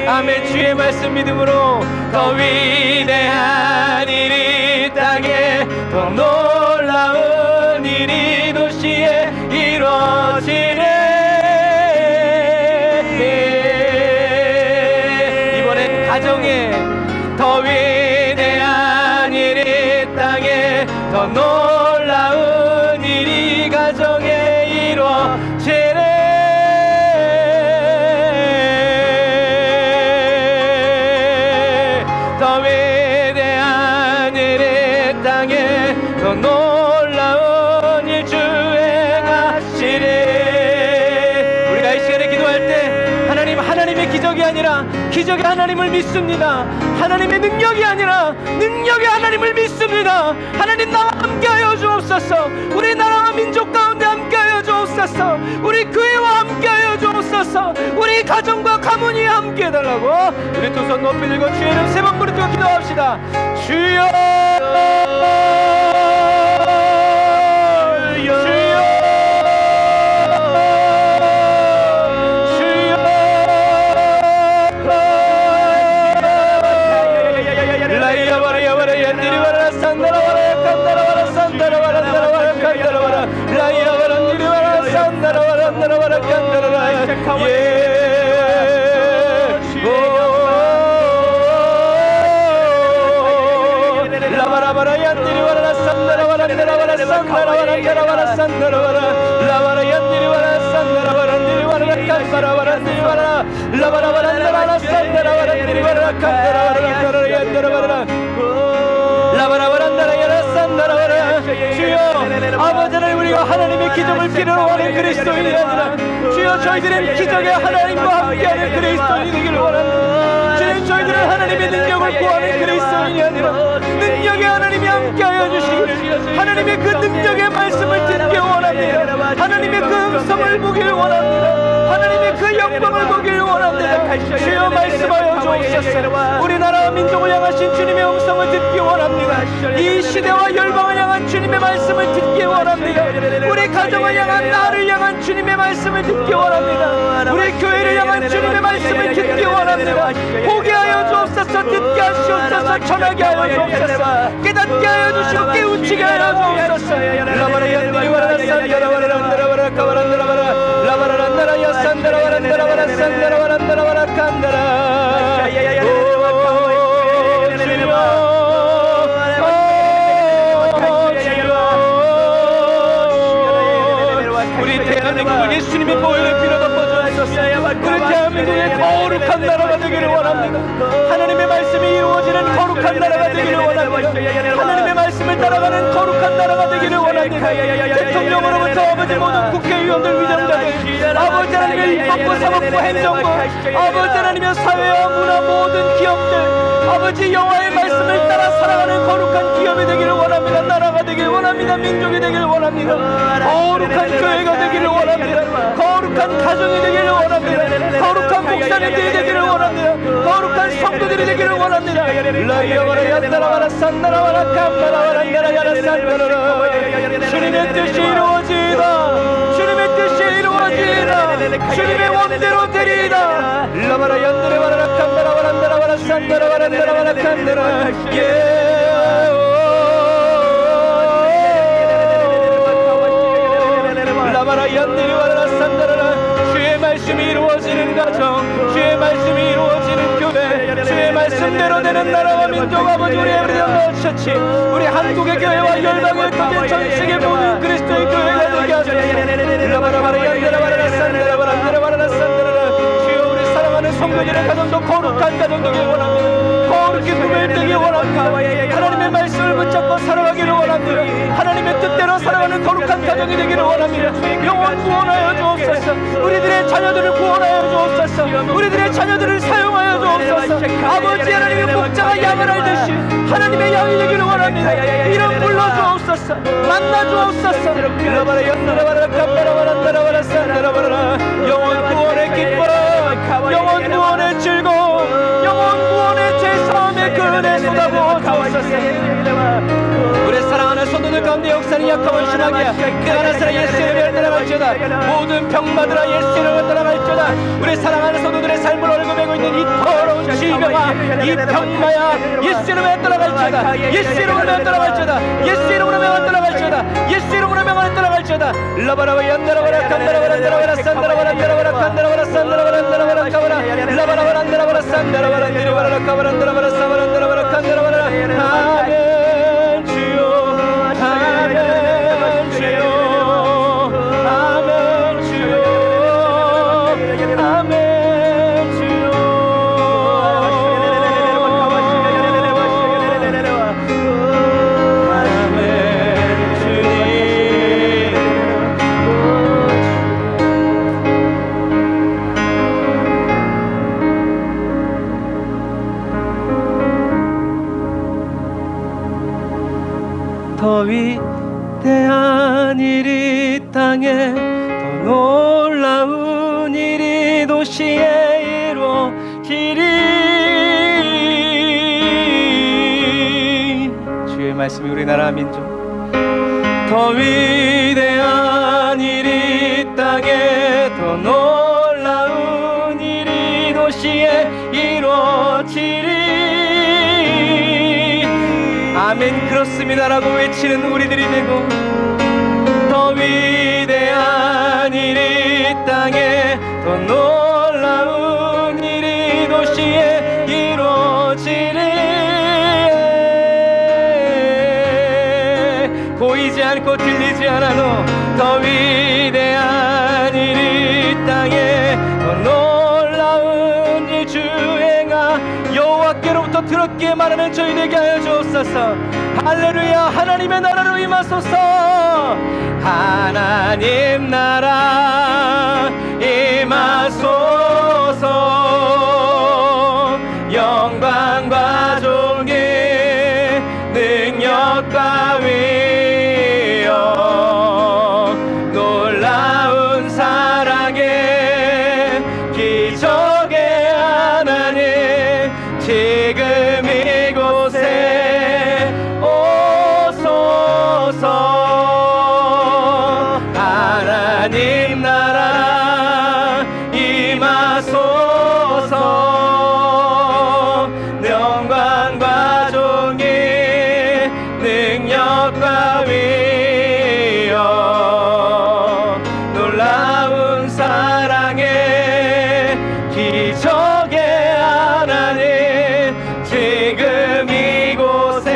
아멘. 주의 말씀 믿음으로 더 위대한 일이 땅에, 더 놀라운 일이 도시에 이루어지네. 이번엔 가정에 더 위대한 일이 땅에, 더 놀라운 일이 가정에 이루어지네. 더 위대한 일이 땅에, 더 놀라운 일 주의 가시리. 우리가 이 시간에 기도할 때 하나님의 기적이 아니라 기적의 하나님을 믿습니다. 하나님의 능력이 아니라 능력의 하나님을 믿습니다. 하나님, 나와 함께하여 주옵소서. 우리 나라와 민족 가운데 함께하여 주옵소서. 우리 교회와 함께하여 주옵소서. 우리 가정과 가문이 함께해달라고 우리 두 손 높이 들고 주의 이름 세 번 부르짖고 기도합시다. 주여, 주여, 아버지 하나님, 우리가 하나님의 기적을 필요로 하는 그리스도인이 아니라 주여, 저희들은 기적의 하나님과 함께하는 그리스도인이 되기를 원합니다. 주님, 저희들은 하나님의 능력을 구하는 그리스도인이 아니라 능력의 하나님이 함께하여 주시기를, 하나님의 그 능력의 말씀을 듣기 원합니다. 하나님의 그 음성을 보길 원합니다. 하나님의 그 영광을 보길 원합니다. 주여, 말씀하여 주옵소서. 우리나라와 민족을 향하신 주님의 음성을 듣기 원합니다. 이 시대와 열방을 향한 주님의 말씀을 듣기 원합니다. 우리 가정을 향한, 나를 향한 주님의 말씀을 듣기 원합니다. 우리 교회를 향한 주님의 말씀을 듣기 원합니다. 보게 하여 주옵소서. 듣게 하시옵소서. 전하게 하여 주옵소서. 깨닫게 하여 주시고 깨우치게 하여 주옵소서. 우리 대한민국을 예수님의 보혈의 피로 덮어주옵소서. 우리 대한민국의 거룩한 나라가 되기를 원합니다. 하나님의 말씀이 이루어지는 거룩한 나라가 되기를 원합니다. 하나님의 말씀을 따라가는 거룩한 나라가 되기를 원합니다. 대통령으로부터 아버지, 모든 국회의원들, 위정자들, 아버지 하나님의 입법부, 사법부, 행정부, 아버지 하나님의 사회와 문화, 모든 기업들, 아버지 여호와의 말씀을 따라 살아가는 거룩한 기업이 되기를 원합니다. 나라가 되기를 원합니다. 민족이 되기를 원합니다. 거룩한 교회가 되기를 원합니다. 거룩한 가정이 되기를 원합니다. 거룩한 목사님들이 되기를 원합니다. 거룩한 성도들이 되기를 원합니다. 주님의 뜻이 이루어지이다. 주님의 뜻이 이루어지이다. 주님의 원대로 되리이다. 주의 말씀이 이루어지는 가정, 주의 말씀이 이루어지는 교회, 주의 말씀대로 되는 나라와 민족 아버지 우리 에브리온 처치 우리 한국의 교회와 열방의 터진 전 세계 모든 그리스도의 교회가 되게 하소서. 주여 우리 사랑하는 성도들의 가정도 거룩한 가정 되길 원합니다. 거룩히 구별되길 원합니다. 하나님의 말씀을 붙잡고 살아가기를 원합니다. 하나님의 뜻대로 살아가는 거룩한 가정이 되기를 원합니다. 영원 구원하여 주옵소서. 우리들의 자녀들을 구원하여 주옵소서. 우리들의 자녀들을 사용하여 주옵소서. 아버지 하나님의 목자가 양을 알듯이 하나님의 양이 되기를 원합니다. 이름 불러 주옵소서. 만나 주옵소서. 영원 구원의 기쁨, 영원 구원의 즐거움, 영원 구원의 죄사함의 그 은혜 쏟아부어 주옵소서. 우리 사랑하는 성도들 가운데 역사는 약함은 신학이야. 그 하나사랑 예수 이름을 따라갈지어다. 모든 병마들아 예수 이름을 따라갈지어다. 우리 사랑하는 성도들의 삶을 얽어매고 있는 이 더러운 질병아, 이 병마야 예수 이름을 따라갈지어다. 예수 이름으로 명을 따라갈지어다. 예수 이름으로 명을 따라갈지어다. 예수 이름으로 명을 따라갈지어다. 라바라바 얀다라바라 칸다라바라 란다라바라 산다라바라 란다라바라 칸다라바라 산다라바라 란다라바라 카바라 라바라바 란다라바라 산다라바라 란다라바라 카바라 란다라바라 사바라 란다라바라 칸다라바라. 아멘 주여, 아멘 주여, 아멘 주여, 아멘 주여. 더 위대한 일이 땅에 더 놀라운 일이 도시에 이루어지리. 주의 말씀이 우리나라 민족 더 위대한 일이 땅에 더 놀라운 일이 도시에 이루어지리. 아멘 그렇습니다라고 외치는 우리들이 되고 더 위대한 일이 땅에 더 놀라운 일이 도시에 이루어지리. 보이지 않고 들리지 않아도 더 위대한 일이 땅에 더 놀라운 일 주행하 여호와께로부터 들었기에 말하는 저희 되게 하여 주옵소서. 할렐루야. 하나님의 나라로 임하소서. 하나님 나라 임하소서. 영광과 존귀 능력과 위엄 놀라운 사랑의 기적의 하나님 지금 이곳에 오소서. 하나님 나라 임하소서. 영광과 존귀 능력과 위엄 놀라운 사랑의 기적의 하나님 지금 이곳에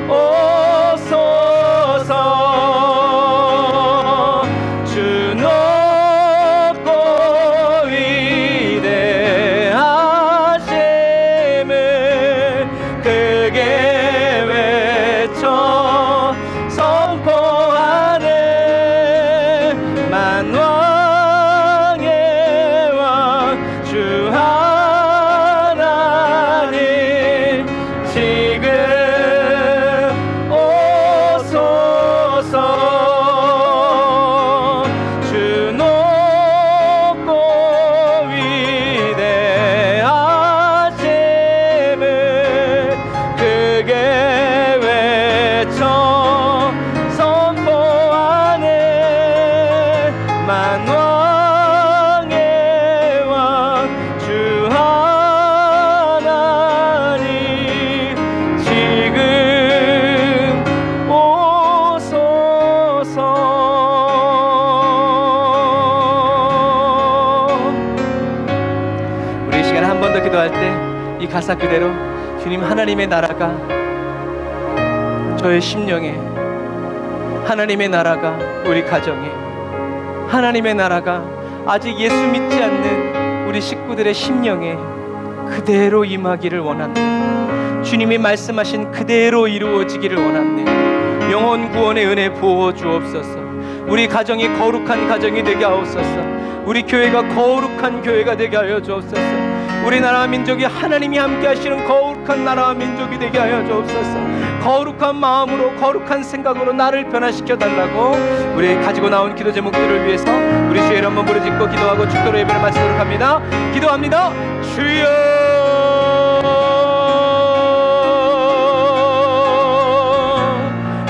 오소서. 주 높고 위대하심을 크게 외쳐 선포하네. 만왕의 왕 주 하나님 지금 오소서. 주 높고 위대하심을 크게 외쳐 선포하네. 만왕의 왕 주 하나님 지금 오소서. 우리 이 시간에 한 번 더 기도할 때 이 가사 그대로 주님, 하나님의 나라가 저의 심령에, 하나님의 나라가 우리 가정에, 하나님의 나라가 아직 예수 믿지 않는 우리 식구들의 심령에 그대로 임하기를 원합니다. 주님이 말씀하신 그대로 이루어지기를 원합니다. 영혼 구원의 은혜 부어 주옵소서. 우리 가정이 거룩한 가정이 되게 하옵소서. 우리 교회가 거룩한 교회가 되게 하여 주옵소서. 우리나라 민족이 하나님이 함께 하시는 거룩한 나라와 민족이 되게 하여 주옵소서. 거룩한 마음으로, 거룩한 생각으로 나를 변화시켜 달라고 우리 가지고 나온 기도 제목들을 위해서 우리 주의 이름 한번 부르짖고 기도하고 축도로 예배를 마치도록 합니다. 기도합니다. 주여,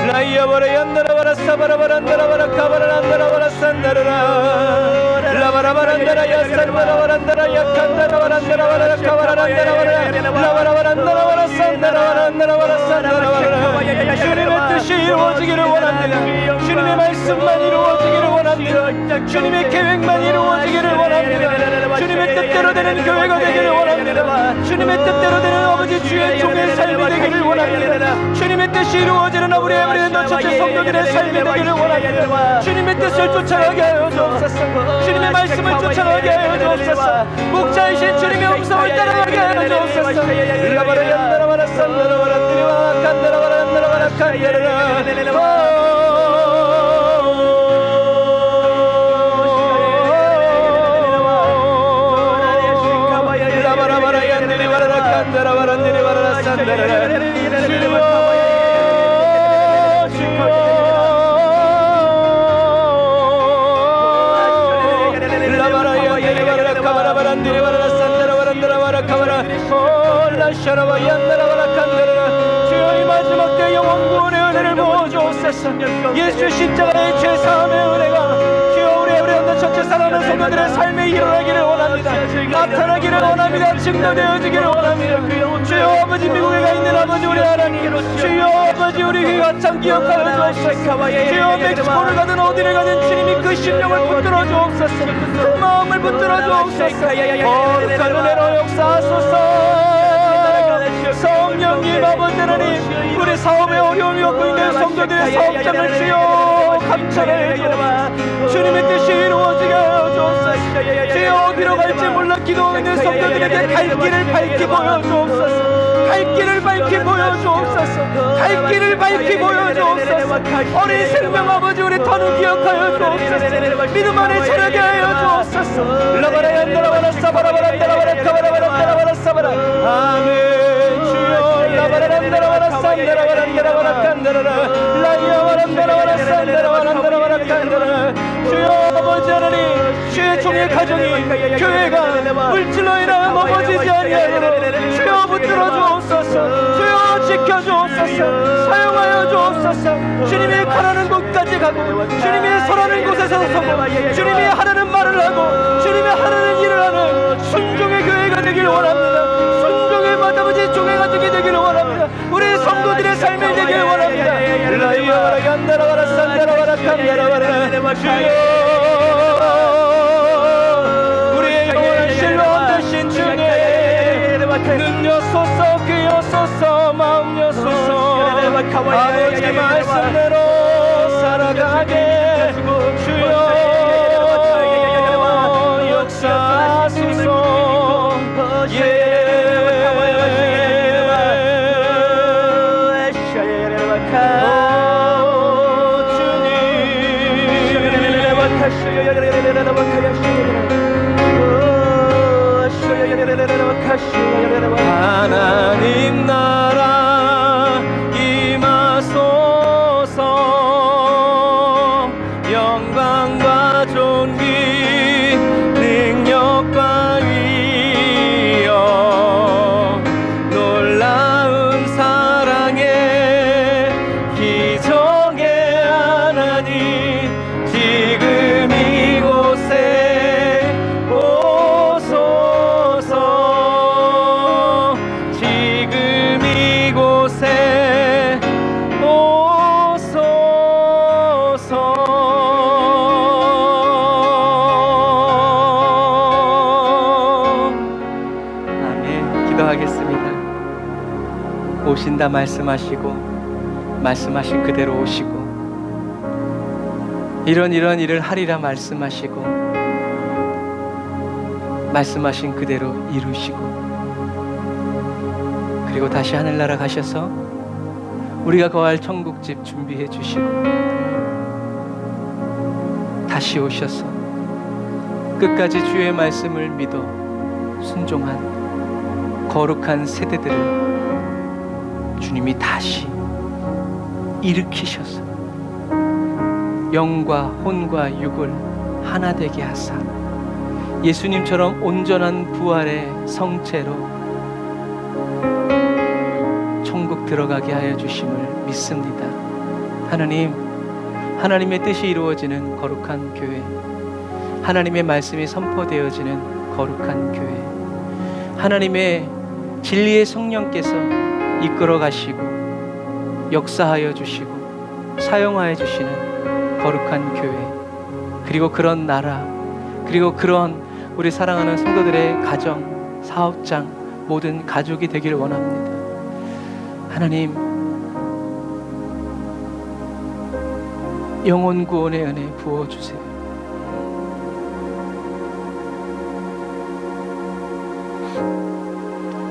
라이아바라 얀다라바라 사바라바란다라바라 카바라란다라바라 산다라라 라바라바란다라 야산바라바란다라 야칸다라바란다라바라 카바라란다라바라 라바라바란다라바라 산다라바란다라바라 산다라바라 주님의 뜻이 이루어지기를 원합니다. 주님의 말씀만 이루어지기를 원합니다. 주님의 계획만 이루어지기를 원합니다. 주님의 뜻대로 되는 교회가 되기를 원합니다. 주님의 뜻대로 되는 아버지 주의 종의 삶이 되기를 원합니다. 주님의 뜻이 이루어지는 우리 에브리랜더 전체 성도들의 삶이 되기를 원합니다. 주님의 뜻을 쫓아가게 하여 주옵소서. 주님의 말씀을 쫓아가게 하여 주옵소서. 목자이신 주님의 음성을 따라가게 하여 주옵소서. 라바라얀다라바라 산다라바라 드리와 칸다라바라 안다라바라 칸다라라 주여, 이 마지막 때 영원 구원의 은혜를 부어주옵소서. 예수 십자가의 죄사함의 은혜가 주여 우리 에브리랜더 전체 사랑하는 성도들의 삶에 일어나기를 원합니다. 나타나기를 원합니다. 증거되어지기를 원합니다. 주여 아버지, 미국에 가 있는 아버지 우리 하나님, 주여 아버지 우리 귀가 참 기억하여 주옵소서. 주여 멕시코를 가든 어디를 가든 주님이 그 심령을 붙들어 주옵소서. 그 마음을 붙들어 주옵소서. 거룩한 은혜로 역사하소서. 성령님 아버지 하나님, 우리 사업에 어려움이 없고 있는 성도들의 사업장을 주여 감찰해 주옵소서. 주님의 뜻이 이루어지게 하여 주옵소서. 주여 어디로 갈지 몰라 기도하고 있는 성도들에게 갈 길을 밝히 보여주옵소서. 갈 길을 밝히 보여주옵소서. 갈 길을 밝히 보여주옵소서. 어린 생명 아버지 우리 더는 기억하여 주옵소서. 믿음 안에 자라게 하여 주옵소서. 라바라얀다라바라 사바라바란다라바라 카바라바란다라바라 사바라 아멘. 라바라란다라바라 산다라바란다라바라 칸다라라 라이아바란다라바라 산다라바란다라바라 칸다라라 주여 아버지 하나님, 주의 종의 가정이, 교회가 물질로 인하여 넘어지지 아니하도록 주여 붙들어 주옵소서. 주여 지켜 주옵소서. 사용하여 주옵소서. 주님이 가라는 곳까지 가고 주님이 서라는 곳에서 서고 주님이 하라는 말을 하고 주님이 하라는 일을 하는 순종의 교회가 되기를 원합니다. 순종의 마다부지 종의 가정이 되기를 원합니다. 우리 성도들의 삶이 되기를 원합니다. 라이아바라 간다라바라 산다라바라 칸다라바라 주여 우리의 영원한 신뢰한 되신 주님, 눈 여소서 귀 여소서 마음 여소서 아버지 말씀대로 살아가게 주여 역사하소서. 하나님 나라 임하소서. 영광과 기도하겠습니다. 오신다 말씀하시고 말씀하신 그대로 오시고 이런 일을 하리라 말씀하시고 말씀하신 그대로 이루시고 그리고 다시 하늘나라 가셔서 우리가 거할 천국집 준비해 주시고 다시 오셔서 끝까지 주의 말씀을 믿어 순종한 거룩한 세대들을 주님이 다시 일으키셔서 영과 혼과 육을 하나 되게 하사 예수님처럼 온전한 부활의 성체로 천국 들어가게 하여 주심을 믿습니다. 하나님, 하나님의 뜻이 이루어지는 거룩한 교회, 하나님의 말씀이 선포되어지는 거룩한 교회, 하나님의 진리의 성령께서 이끌어 가시고 역사하여 주시고 사용하여 주시는 거룩한 교회, 그리고 그런 나라, 그리고 그런 우리 사랑하는 성도들의 가정, 사업장, 모든 가족이 되기를 원합니다. 하나님, 영혼 구원의 은혜 부어주세요.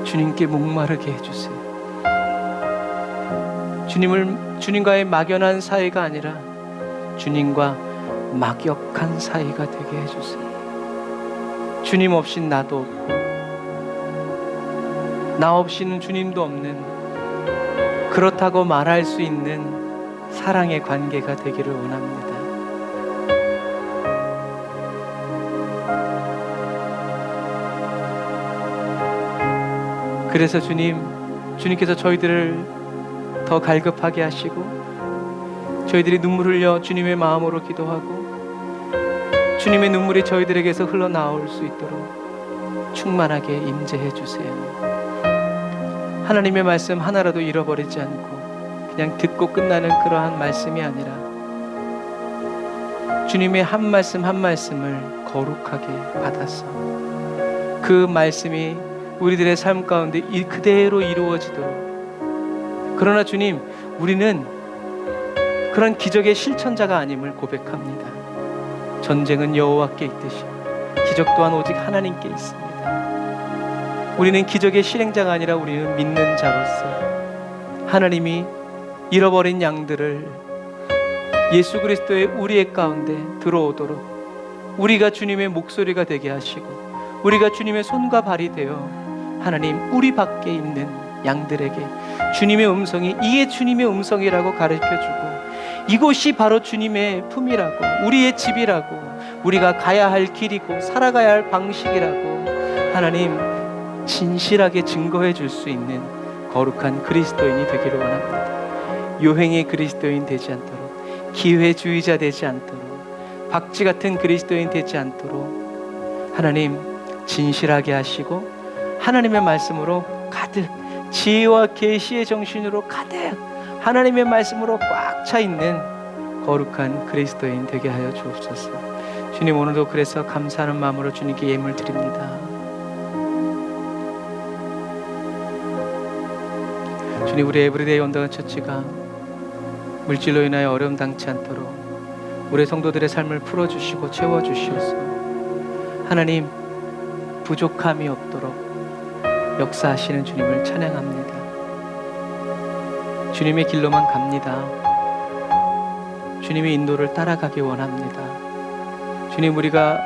주님께 목마르게 해주세요. 주님과의 막연한 사이가 아니라 주님과 막역한 사이가 되게 해주세요. 주님 없인 나도 없고 나 없이는 주님도 없는 그렇다고 말할 수 있는 사랑의 관계가 되기를 원합니다. 그래서 주님께서 저희들을 더 갈급하게 하시고 저희들이 눈물 흘려 주님의 마음으로 기도하고 주님의 눈물이 저희들에게서 흘러나올 수 있도록 충만하게 임재해 주세요. 하나님의 말씀 하나라도 잃어버리지 않고 그냥 듣고 끝나는 그러한 말씀이 아니라 주님의 한 말씀 한 말씀을 거룩하게 받아서 그 말씀이 우리들의 삶 가운데 그대로 이루어지도록. 그러나 주님, 우리는 그런 기적의 실천자가 아님을 고백합니다. 전쟁은 여호와께 있듯이 기적 또한 오직 하나님께 있습니다. 우리는 기적의 실행자가 아니라 우리는 믿는 자로서 하나님이 잃어버린 양들을 예수 그리스도의 우리의 가운데 들어오도록 우리가 주님의 목소리가 되게 하시고 우리가 주님의 손과 발이 되어 하나님 우리 밖에 있는 양들에게 주님의 음성이 이게 주님의 음성이라고 가르쳐주고 이곳이 바로 주님의 품이라고 우리의 집이라고 우리가 가야 할 길이고 살아가야 할 방식이라고 하나님 진실하게 증거해 줄 수 있는 거룩한 그리스도인이 되기를 원합니다. 요행의 그리스도인 되지 않도록 기회주의자 되지 않도록 박쥐 같은 그리스도인 되지 않도록 하나님 진실하게 하시고 하나님의 말씀으로 가득 지혜와 계시의 정신으로 가득 하나님의 말씀으로 꽉 차 있는 거룩한 그리스도인 되게 하여 주옵소서. 주님, 오늘도 그래서 감사하는 마음으로 주님께 예물 드립니다. 주님, 우리 에브리데이 온당한 처치가 물질로 인하여 어려움 당치 않도록 우리 성도들의 삶을 풀어주시고 채워주시옵소서. 하나님, 부족함이 없도록 역사하시는 주님을 찬양합니다. 주님의 길로만 갑니다. 주님의 인도를 따라가기 원합니다. 주님, 우리가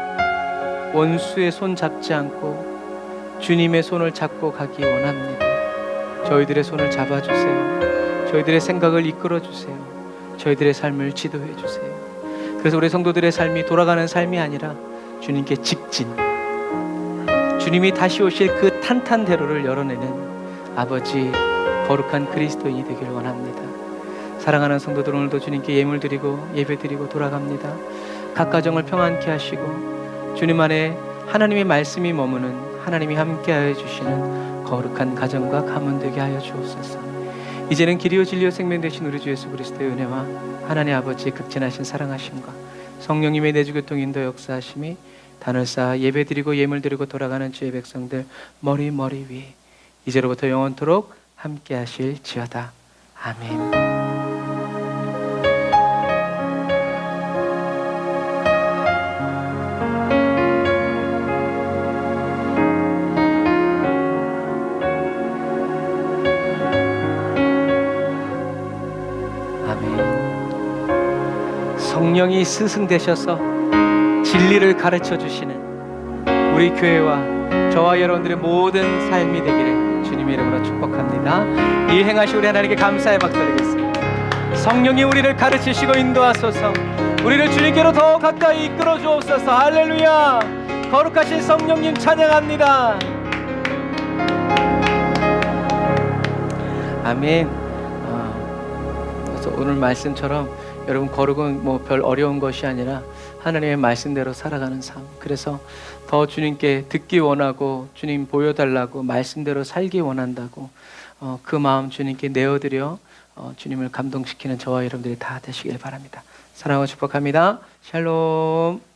원수의 손 잡지 않고 주님의 손을 잡고 가기 원합니다. 저희들의 손을 잡아주세요. 저희들의 생각을 이끌어주세요. 저희들의 삶을 지도해주세요. 그래서 우리 성도들의 삶이 돌아가는 삶이 아니라 주님께 직진, 주님이 다시 오실 그 탄탄대로를 열어내는 아버지 거룩한 그리스도인이 되기를 원합니다. 사랑하는 성도들, 오늘도 주님께 예물 드리고 예배 드리고 돌아갑니다. 각 가정을 평안케 하시고 주님 안에 하나님의 말씀이 머무는 하나님이 함께하여 주시는 거룩한 가정과 가문 되게 하여 주옵소서. 이제는 길이요 진리요 생명 되신 우리 주 예수 그리스도의 은혜와 하나님 아버지의 극진하신 사랑하심과 성령님의 내주교통 인도 역사하심이 단을 쌓아 예배 드리고 예물 드리고 돌아가는 주의 백성들 머리 위에 이제로부터 영원토록 함께 하실지어다. 아멘. 성령이 스승 되셔서 진리를 가르쳐 주시는 우리 교회와 저와 여러분들의 모든 삶이 되기를 주님의 이름으로 축복합니다. 이 행하시 우리 하나님께 감사의 박수 드리겠습니다. 성령이 우리를 가르치시고 인도하소서. 우리를 주님께로 더 가까이 이끌어 주옵소서. 할렐루야. 거룩하신 성령님 찬양합니다. 아멘. 그래서 오늘 말씀처럼 여러분 거룩은 뭐 별 어려운 것이 아니라 하나님의 말씀대로 살아가는 삶. 그래서 더 주님께 듣기 원하고 주님 보여달라고 말씀대로 살기 원한다고 그 마음 주님께 내어드려 주님을 감동시키는 저와 여러분들이 다 되시길 바랍니다. 사랑하고 축복합니다. 샬롬.